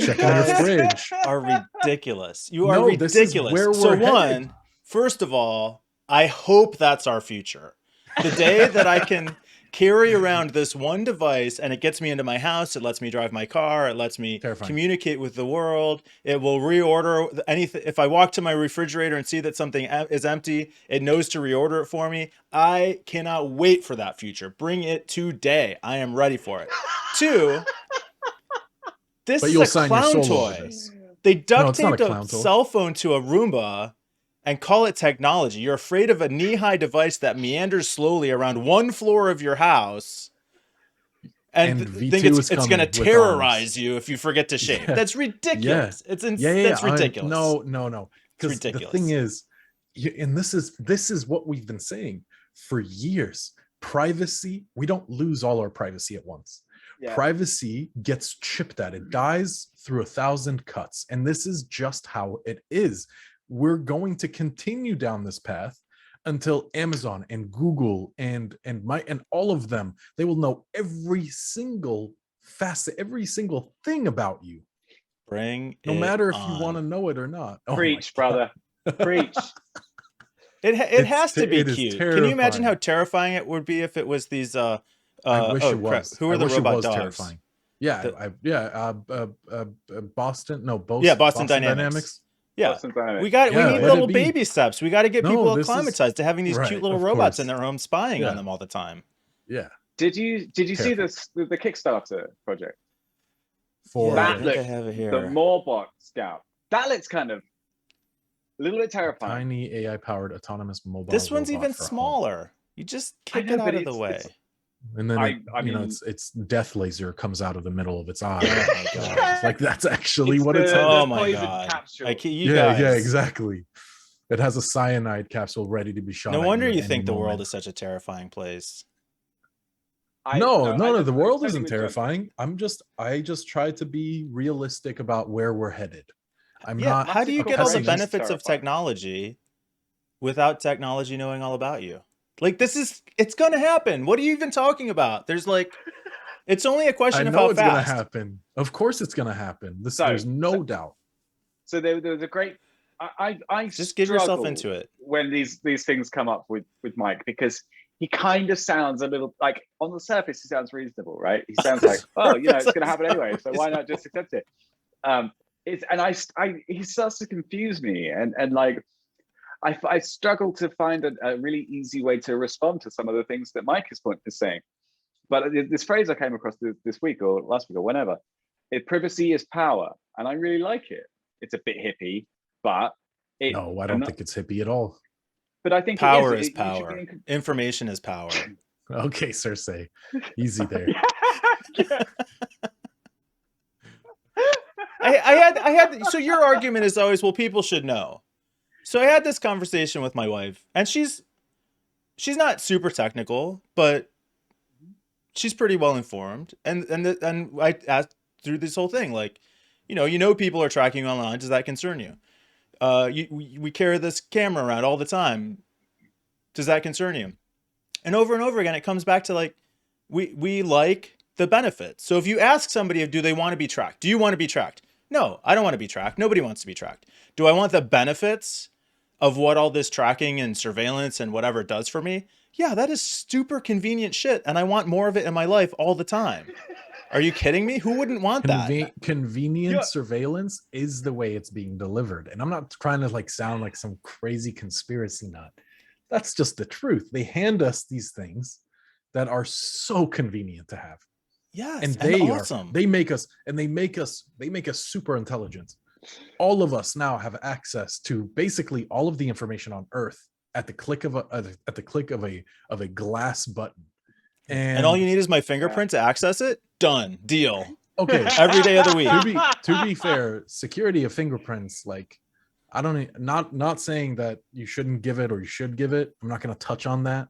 checking your fridge. Are ridiculous. You are ridiculous. So one, first of all, I hope that's our future. The day that I can carry around this one device and it gets me into my house, it lets me drive my car, it lets me communicate with the world, it will reorder anything. If I walk to my refrigerator and see that something is empty, it knows to reorder it for me. I cannot wait for that future. Bring it today. I am ready for it. Two, this is a clown toy. They duct taped a cell phone to a Roomba and call it technology. You're afraid of a knee-high device that meanders slowly around one floor of your house and think it's going to terrorize you if you forget to shave. That's ridiculous. That's ridiculous. No. Because the thing is, and this is what we've been saying for years. Privacy, we don't lose all our privacy at once. Yeah. Privacy gets chipped at. It dies through 1,000 cuts. And this is just how it is. We're going to continue down this path until Amazon and Google and all of them, they will know every single facet, every single thing about you. No matter if you want to know it or not. Preach, brother. Preach. It has to be cute. Can you imagine how terrifying it would be if it was these I wish it was. Who are the robot dogs? Terrifying. Boston Dynamics. Yeah, we need little baby steps. We got to get people acclimatized to having these cute little robots in their home, spying on them all the time. Yeah. Did you see the Kickstarter project for that? I have it here. The Moorbot Scout. That looks kind of a little bit terrifying. Tiny AI-powered autonomous mobile. This one's even smaller. Home. You just kick it out of the way. And then its death laser comes out of the middle of its eye. Oh my god! Like that's actually what it's. Oh my god! Yeah, exactly. It has a cyanide capsule ready to be shot. No wonder you think the world is such a terrifying place. No, the world isn't terrifying. I just try to be realistic about where we're headed. I'm not. How do you get all the benefits of technology without technology knowing all about you? Like, it's going to happen. What are you even talking about? There's like, it's only a question of how fast. I know it's going to happen. Of course it's going to happen. There's no doubt. So there was a great, I just give yourself into it when these things come up with Mike, because he kind of sounds a little like, on the surface he sounds reasonable, right? He sounds like, oh, it's going to happen anyway, so why not just accept it? He starts to confuse me, and like I struggle to find a really easy way to respond to some of the things that Mike is saying. But this phrase I came across this week or last week or whenever, privacy is power, and I really like it. It's a bit hippie, but no, I don't think it's hippie at all. But I think power is power. Information is power. Okay, Cersei, easy there. I had. So your argument is always, well, people should know. So I had this conversation with my wife, and she's not super technical, but she's pretty well informed. And I asked through this whole thing, like, people are tracking you online. Does that concern you? We carry this camera around all the time. Does that concern you? And over again, it comes back to like, we like the benefits. So if you ask somebody, do they want to be tracked? Do you want to be tracked? No, I don't want to be tracked. Nobody wants to be tracked. Do I want the benefits of what all this tracking and surveillance and whatever it does for me? Yeah, that is super convenient shit. And I want more of it in my life all the time. Are you kidding me? Who wouldn't want that? Convenient surveillance is the way it's being delivered. And I'm not trying to like sound like some crazy conspiracy nut. That's just the truth. They hand us these things that are so convenient to have. Yes, and they are awesome. They make us super intelligent. All of us now have access to basically all of the information on Earth at the click of a glass button. And all you need is my fingerprint to access it. Done. Deal. Okay. Every day of the week. To be fair, security of fingerprints, like, not saying that you shouldn't give it or you should give it. I'm not going to touch on that.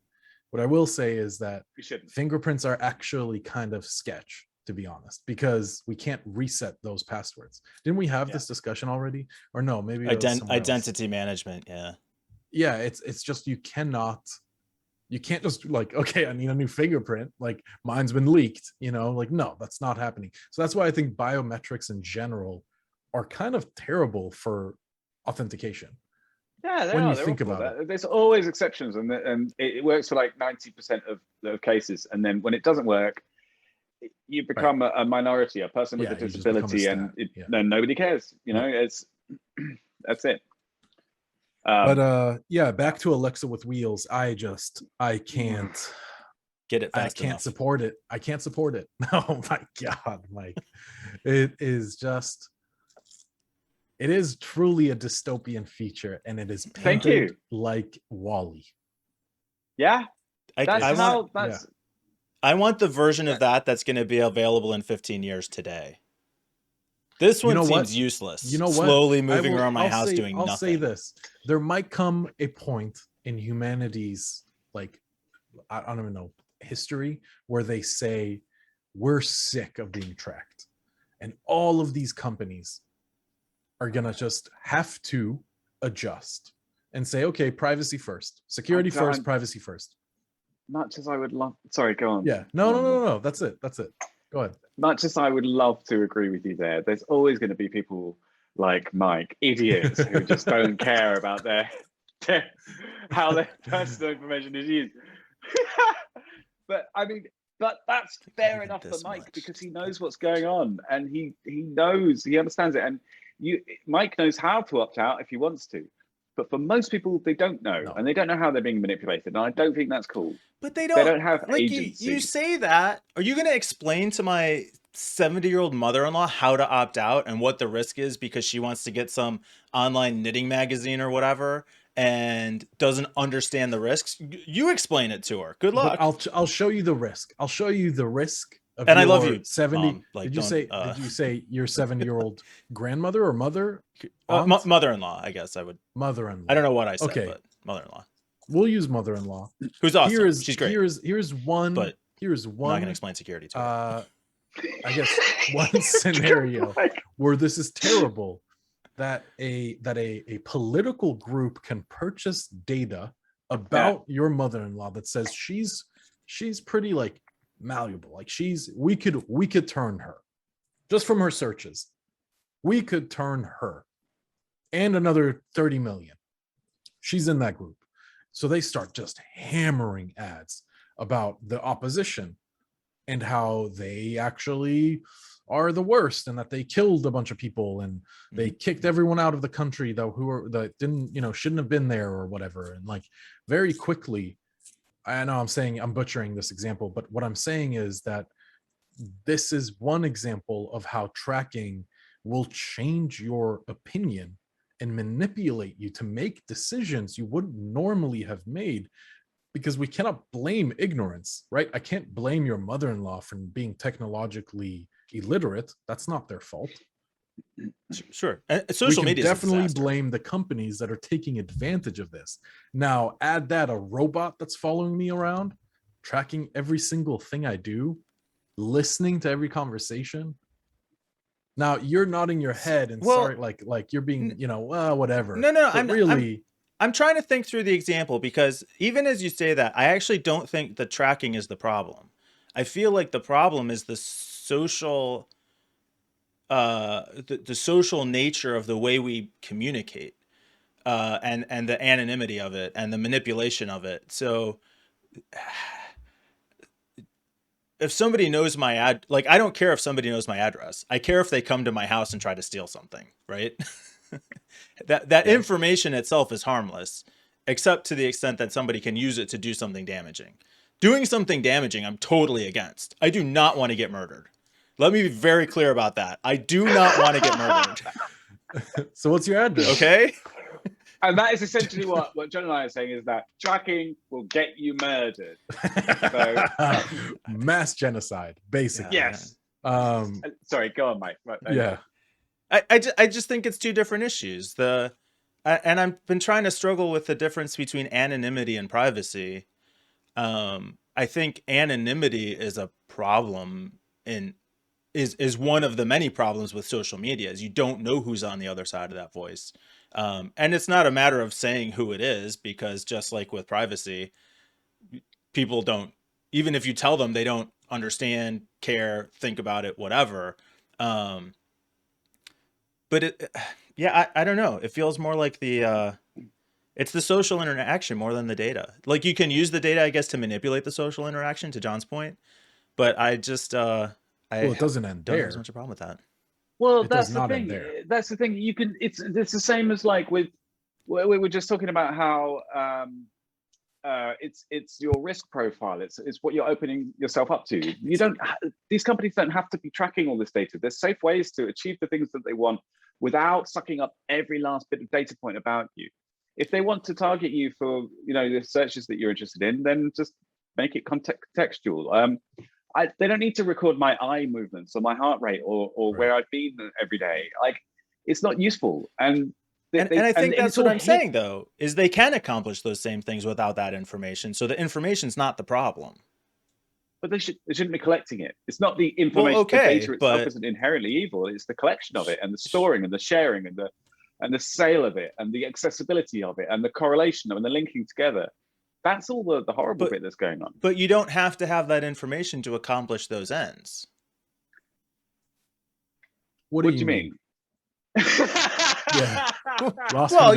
What I will say is that fingerprints are actually kind of sketch, to be honest, because we can't reset those passwords. Didn't we have this discussion already? Or no, maybe identity management. Yeah. It's just, you can't just like, okay, I need a new fingerprint. Like, mine's been leaked, like, no, that's not happening. So that's why I think biometrics in general are kind of terrible for authentication. Yeah, when you think about it, there's always exceptions, and it works for like 90% of cases. And then when it doesn't work, you become a minority, a person with a disability, and then nobody cares. It's that's it. But back to Alexa with wheels. I can't get it fast enough. Support it. I can't support it. Oh my God, Mike. It is truly a dystopian feature, and it is painted like WALL-E. Yeah. I want the version of that's going to be available in 15 years today. This one seems useless. Slowly moving around my house doing nothing. I'll say this. There might come a point in humanity's, like, I don't even know, history, where they say, we're sick of being tracked. And all of these companies are going to just have to adjust and say, okay, privacy first, security first, privacy first. Much as I would love, sorry, go on. Yeah, no. That's it. Go ahead. Much as I would love to agree with you there's always going to be people like Mike, idiots who just don't care about how their personal information is used. But that's fair enough for Mike, because he knows what's going on, and he understands it, and Mike knows how to opt out if he wants to. But for most people, they don't know, and they don't know how they're being manipulated, and I don't think that's cool. But they don't have like agency. You say that. Are you going to explain to my 70-year-old mother-in-law how to opt out and what the risk is because she wants to get some online knitting magazine or whatever and doesn't understand the risks? You explain it to her. Good luck. But I'll show you the risk. I'll show you the risk of and I love you, 70. Mom. Like, did you say your 70-year-old grandmother or mother? Mother-in-law, I guess I would. Mother-in-law. I don't know what I said, Okay. but mother-in-law. We'll use mother-in-law. Who's awesome. She's great. Here's one. But here's I'm one. not gonna explain security to her. I guess one scenario where this is terrible, that a political group can purchase data about your mother-in-law that says she's pretty like malleable, like we could turn her just from her searches. We could turn her and another 30 million. She's in that group. So they start just hammering ads about the opposition and how they actually are the worst, and that they killed a bunch of people and they kicked everyone out of the country that didn't, shouldn't have been there or whatever. And like very quickly, I know I'm butchering this example, but what I'm saying is that this is one example of how tracking will change your opinion and manipulate you to make decisions you wouldn't normally have made, because we cannot blame ignorance, right? I can't blame your mother-in-law for being technologically illiterate. That's not their fault. Sure. Social media definitely blame the companies that are taking advantage of this. Now, add that a robot that's following me around, tracking every single thing I do, listening to every conversation. Now you're nodding your head and sorry, like you're being, whatever. No, I'm trying to think through the example, because even as you say that, I actually don't think the tracking is the problem. I feel like the problem is the social, the social nature of the way we communicate, and the anonymity of it and the manipulation of it. So if somebody knows my I don't care if somebody knows my address. I care if they come to my house and try to steal something, right? that information itself is harmless, except to the extent that somebody can use it to do something damaging. Doing something damaging, I'm totally against. I do not want to get murdered. Let me be very clear about that. I do not want to get murdered. So what's your address? Okay. And that is essentially what John and I are saying, is that tracking will get you murdered. So, mass genocide, basically. Yes. Sorry, go on, Mike. Right, yeah. I just think it's two different issues. And I've been trying to struggle with the difference between anonymity and privacy. I think anonymity is a problem is one of the many problems with social media, is you don't know who's on the other side of that voice. And it's not a matter of saying who it is, because just like with privacy, people don't, even if you tell them, they don't understand, care, think about it, whatever. But I don't know. It feels more like it's the social interaction more than the data. Like, you can use the data, I guess, to manipulate the social interaction, to John's point. But I just, it doesn't end there. Don't have as much a problem with that. Well, that's the thing. That's the thing. You can. It's the same as like we were just talking about how it's your risk profile. It's what you're opening yourself up to. You don't. These companies don't have to be tracking all this data. There's safe ways to achieve the things that they want without sucking up every last bit of data point about you. If they want to target you for the searches that you're interested in, then just make it contextual. They don't need to record my eye movements or my heart rate or where I've been every day. Like, it's not useful. And I think that's what I'm saying, though, is they can accomplish those same things without that information. So the information's not the problem. But they shouldn't be collecting it. It's not the information. Well, okay, the data itself isn't inherently evil. It's the collection of it and the storing and the sharing and the sale of it and the accessibility of it and the correlation and the linking together. That's all the horrible bit that's going on. But you don't have to have that information to accomplish those ends. What do you mean? Yeah. Well,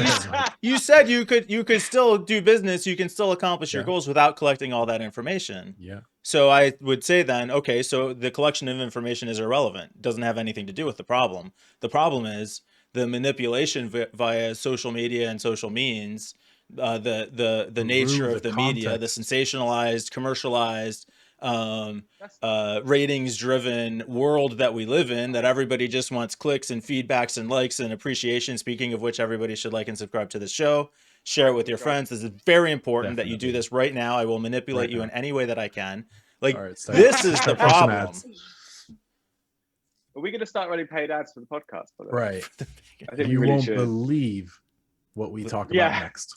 you said you could still do business. You can still accomplish your goals without collecting all that information. Yeah. So I would say then, okay, so the collection of information is irrelevant. It doesn't have anything to do with the problem. The problem is the manipulation via social media and social means, the nature of the media, the sensationalized, commercialized, ratings driven world that we live in, that everybody just wants clicks and feedbacks and likes and appreciation. Speaking of which, everybody should like and subscribe to this show, share it with your friends. This is very important that you do this right now. I will manipulate you in any way that I can. Like, All right, this is the problem. Ads. Are we going to start running paid ads for the podcast? Right. I think you we really won't should. believe what we talk about next.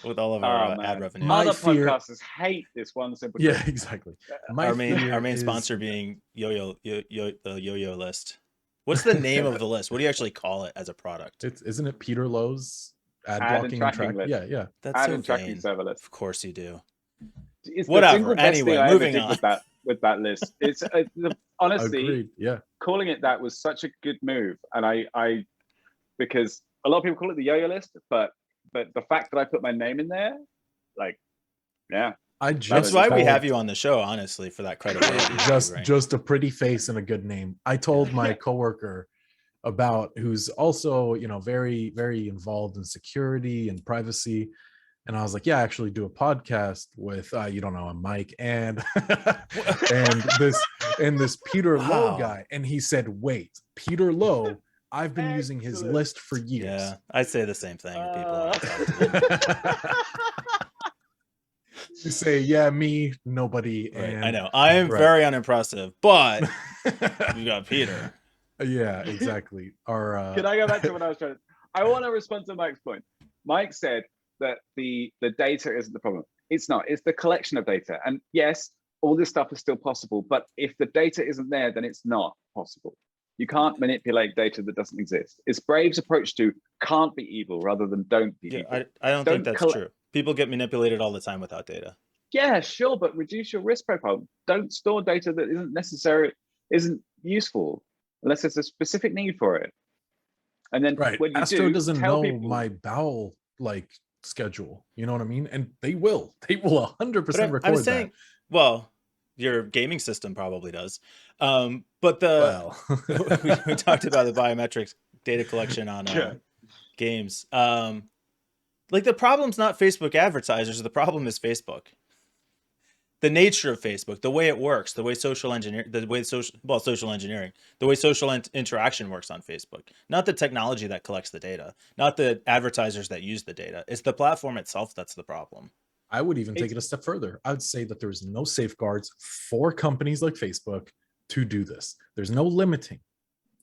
With all of our ad revenue. Other podcasters hate this one simple thing. Yeah, exactly. Our main sponsor being the Yo-Yo list. What's the name of the list? What do you actually call it as a product? Isn't it Peter Lowe's ad blocking and tracking list? Yeah. That's ad so and tracking vain. server list. Of course you do. It's Whatever. Anyway, moving on. With that list, it's honestly, agreed. Yeah, calling it that was such a good move, and I because a lot of people call it the Yo-Yo list, but the fact that I put my name in there, like, yeah. That's why we have you on the show, honestly, for that credibility. just a pretty face and a good name. I told my coworker who's also, very, very involved in security and privacy. And I was like, yeah, I actually do a podcast with, you don't know, a Mike and this Peter Lowe guy. And he said, wait, Peter Lowe, I've been using his list for years. Yeah, I say the same thing to people. You say, yeah, me, nobody. Right. And I know. I am very unimpressive, but you got Peter. Yeah, exactly. Can I go back to what I was trying to... I want to respond to Mike's point. Mike said that the data isn't the problem. It's not. It's the collection of data. And yes, all this stuff is still possible, but if the data isn't there, then it's not possible. You can't manipulate data that doesn't exist. It's Brave's approach to can't be evil rather than don't be evil. I don't think that's true. People get manipulated all the time without data. Yeah, sure, but reduce your risk profile. Don't store data that isn't useful unless there's a specific need for it. And then when you Astro doesn't know people, my bowel schedule. You know what I mean? And they will 100% record I'm saying, that. Well, your gaming system probably does. But we talked about the biometrics data collection on games. The problem's not Facebook advertisers. The problem is Facebook. The nature of Facebook, the way it works, the way social engineering, the way social interaction works on Facebook. Not the technology that collects the data, not the advertisers that use the data. It's the platform itself that's the problem. I would even take it a step further. I would say that there's no safeguards for companies like Facebook to do this. There's no limiting.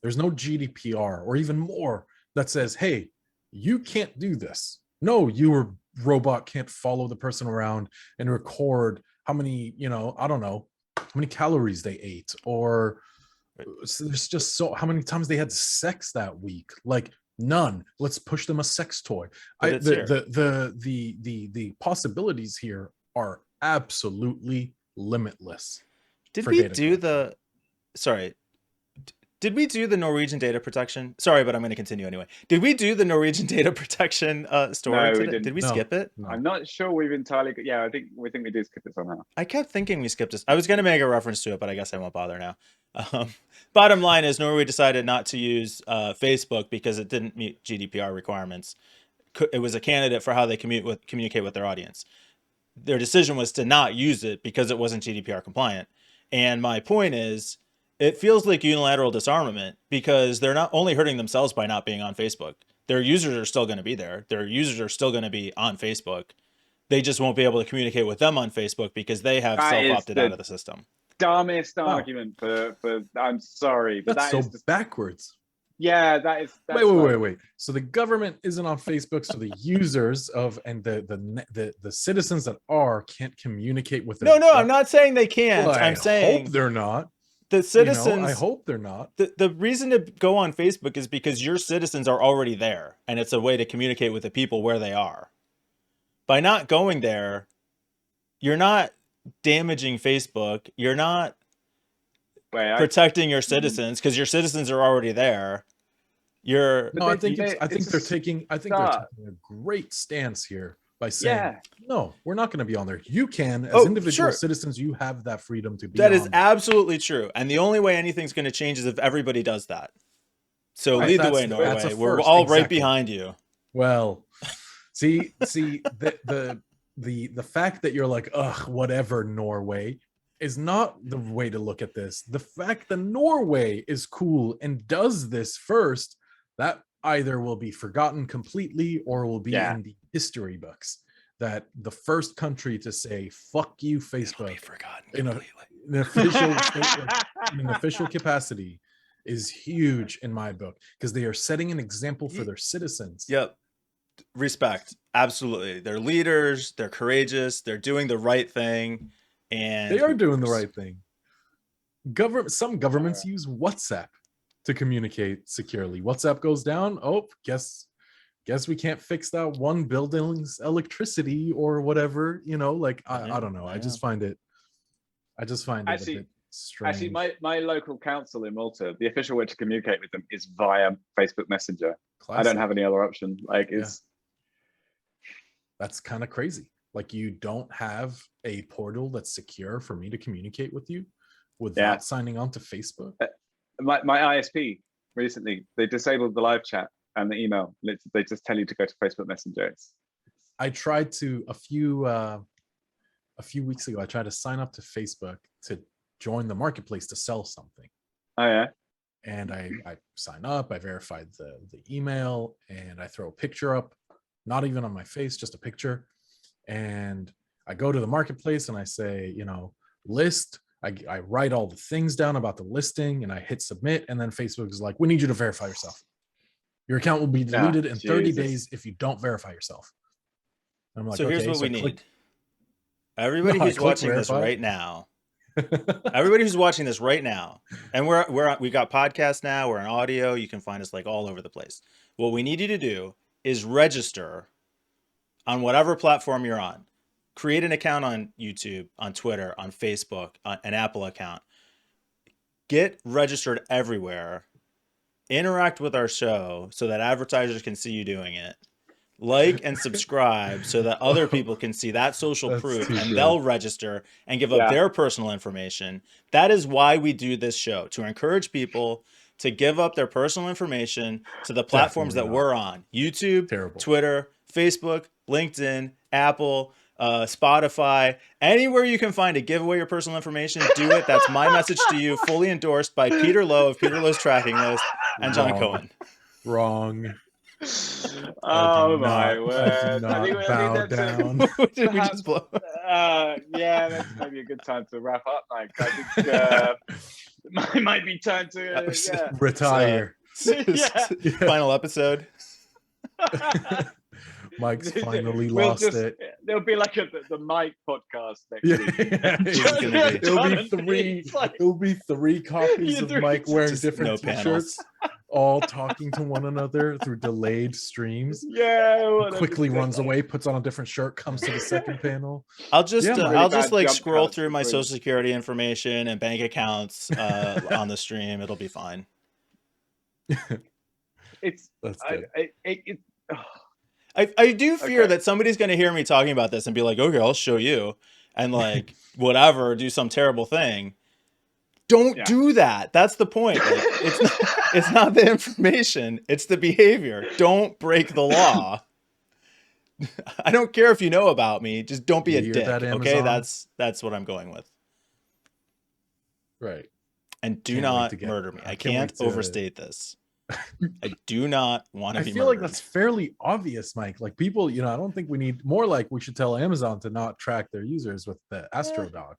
There's no GDPR or even more that says, hey, you can't do this. No, your robot can't follow the person around and record how many, I don't know, how many calories they ate, or there's just how many times they had sex that week. Like, none. Let's push them a sex toy. The possibilities here are absolutely limitless. Did we do the Norwegian data protection? Sorry, but I'm going to continue anyway. Did we do the Norwegian data protection story? No, we didn't. Did we skip it? No. I'm not sure we've entirely. Yeah, we think we did skip it somehow. I kept thinking we skipped it. I was going to make a reference to it, but I guess I won't bother now. Bottom line is Norway decided not to use Facebook because it didn't meet GDPR requirements. It was a candidate for how they communicate with their audience. Their decision was to not use it because it wasn't GDPR compliant. And my point is, it feels like unilateral disarmament because they're not only hurting themselves by not being on Facebook. Their users are still going to be there. Their users are still going to be on Facebook. They just won't be able to communicate with them on Facebook because they have self-opted out of the system. Dumbest argument for I'm sorry, but that's just backwards. Yeah, that's wait. So the government isn't on Facebook, so the users and the citizens that can't communicate with them. No, I'm not saying they can't. Well, I'm saying hope they're not. The citizens, I hope they're not. The reason to go on Facebook is because your citizens are already there, and it's a way to communicate with the people where they are. By not going there, you're not damaging Facebook. You're not protecting your citizens because your citizens are already there. I think they're taking a great stance here by saying, no, we're not going to be on there. You can, as individual citizens, you have that freedom to be on. That is absolutely true. And the only way anything's going to change is if everybody does that. So lead the way, Norway. We're all right behind you. Well, see the fact that you're like, ugh, whatever, Norway, is not the way to look at this. The fact that Norway is cool and does this first, that either will be forgotten completely or will be in the history books. that the first country to say "fuck you, Facebook" in an official capacity is huge in my book, because they are setting an example for their citizens. Yep. Respect. Absolutely. They're leaders, they're courageous, they're doing the right thing, and they are doing the right thing. Some governments use WhatsApp to communicate securely. WhatsApp goes down, guess we can't fix that one building's electricity or whatever, like I don't know. I just find it a bit strange. Actually, my local council in Malta, the official way to communicate with them is via Facebook Messenger. Classic. I don't have any other option. That's kind of crazy. Like, you don't have a portal that's secure for me to communicate with you without signing on to Facebook. My ISP recently, they disabled the live chat and the email. They just tell you to go to Facebook Messenger. I tried to a few weeks ago. I tried to sign up to Facebook to join the marketplace to sell something. Oh yeah. And I sign up. I verified the email, and I throw a picture up, not even on my face, just a picture. And I go to the marketplace and I say, list. I write all the things down about the listing, and I hit submit. And then Facebook is like, we need you to verify yourself. Your account will be deleted in 30 days if you don't verify yourself. I'm like, so here's what we need. Everybody who's watching this right now, everybody who's watching this right now, and we got podcasts now, we're on audio, you can find us like all over the place. What we need you to do is register on whatever platform you're on. Create an account on YouTube, on Twitter, on Facebook, an Apple account. Get registered everywhere. Interact with our show so that advertisers can see you doing it. Like and subscribe so that other people can see that social proof, and they'll register and give up their personal information. That is why we do this show, to encourage people to give up their personal information to the platforms that we're on. YouTube, Twitter, Facebook, LinkedIn, Apple, Spotify, anywhere you can find to give away your personal information, do it. That's my message to you, fully endorsed by Peter Lowe of Peter Lowe's Tracking List and Jon Cohen. Wrong. Oh my word! Bow down. Did we just blow? Yeah, that's maybe a good time to wrap up. Like, I think it might be time to retire. Final episode. Mike's finally lost it. There'll be like the Mike podcast next week. It'll be three copies of Mike wearing different t-shirts, all talking to one another through delayed streams. Quickly runs away, puts on a different shirt, comes to the second panel. I'll just scroll through my social security information and bank accounts on the stream. It'll be fine. I do fear that somebody's going to hear me talking about this and be like, okay, I'll show you, and like whatever, do some terrible thing. Don't do that. That's the point. Like, it's not the information, it's the behavior. Don't break the law. I don't care if you know about me, just don't be a dick. Okay, that's what I'm going with. Right. And do not murder me. I can't overstate this. I do not want to be murdered. I feel like that's fairly obvious, Mike. Like, people, I don't think we need more. Like, we should tell Amazon to not track their users with the Astro dog.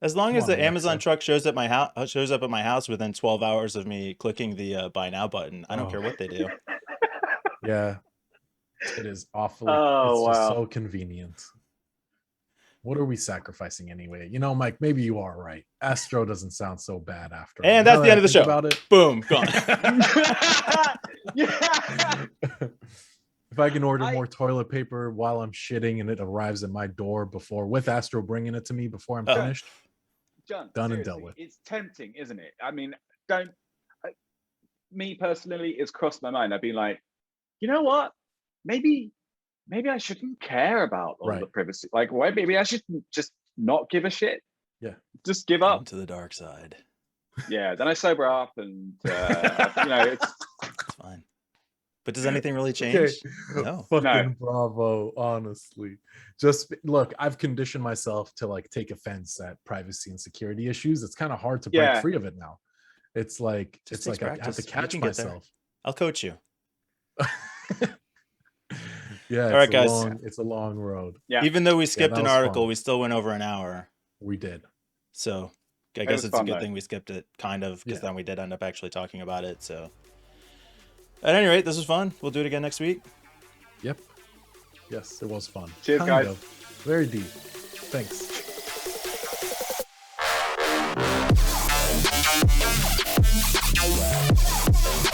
As long as the Amazon truck shows up at my house within 12 hours of me clicking the buy now button, I don't care what they do. Yeah, it is awful. It's just so convenient. What are we sacrificing anyway? Mike, maybe you are right. Astro doesn't sound so bad after all. And that's the end of the show. About it. Boom, gone. If I can order more toilet paper while I'm shitting and it arrives at my door with Astro bringing it to me before I'm finished, Jon, done and dealt with. It's tempting, isn't it? I mean, me personally, it's crossed my mind. I've been like, you know what? Maybe I shouldn't care about all the privacy. Like, why? Maybe I should just not give a shit. Yeah, just give up. To the dark side. Yeah, then I sober up, and it's fine. But does anything really change? No. Fucking bravo, honestly. Just look, I've conditioned myself to like take offense at privacy and security issues. It's kind of hard to break free of it now. It's like I have to catch myself. I'll coach you. Yeah. All right, guys. It's a long road. Yeah. Even though we skipped an article, fun. we still went over an hour. We did. So I guess it's fun, a good though. thing we skipped it, kind of, because then we did end up actually talking about it. So at any rate, this was fun. We'll do it again next week. Yep. Yes, it was fun. Cheers, guys. Very deep. Thanks. Wow.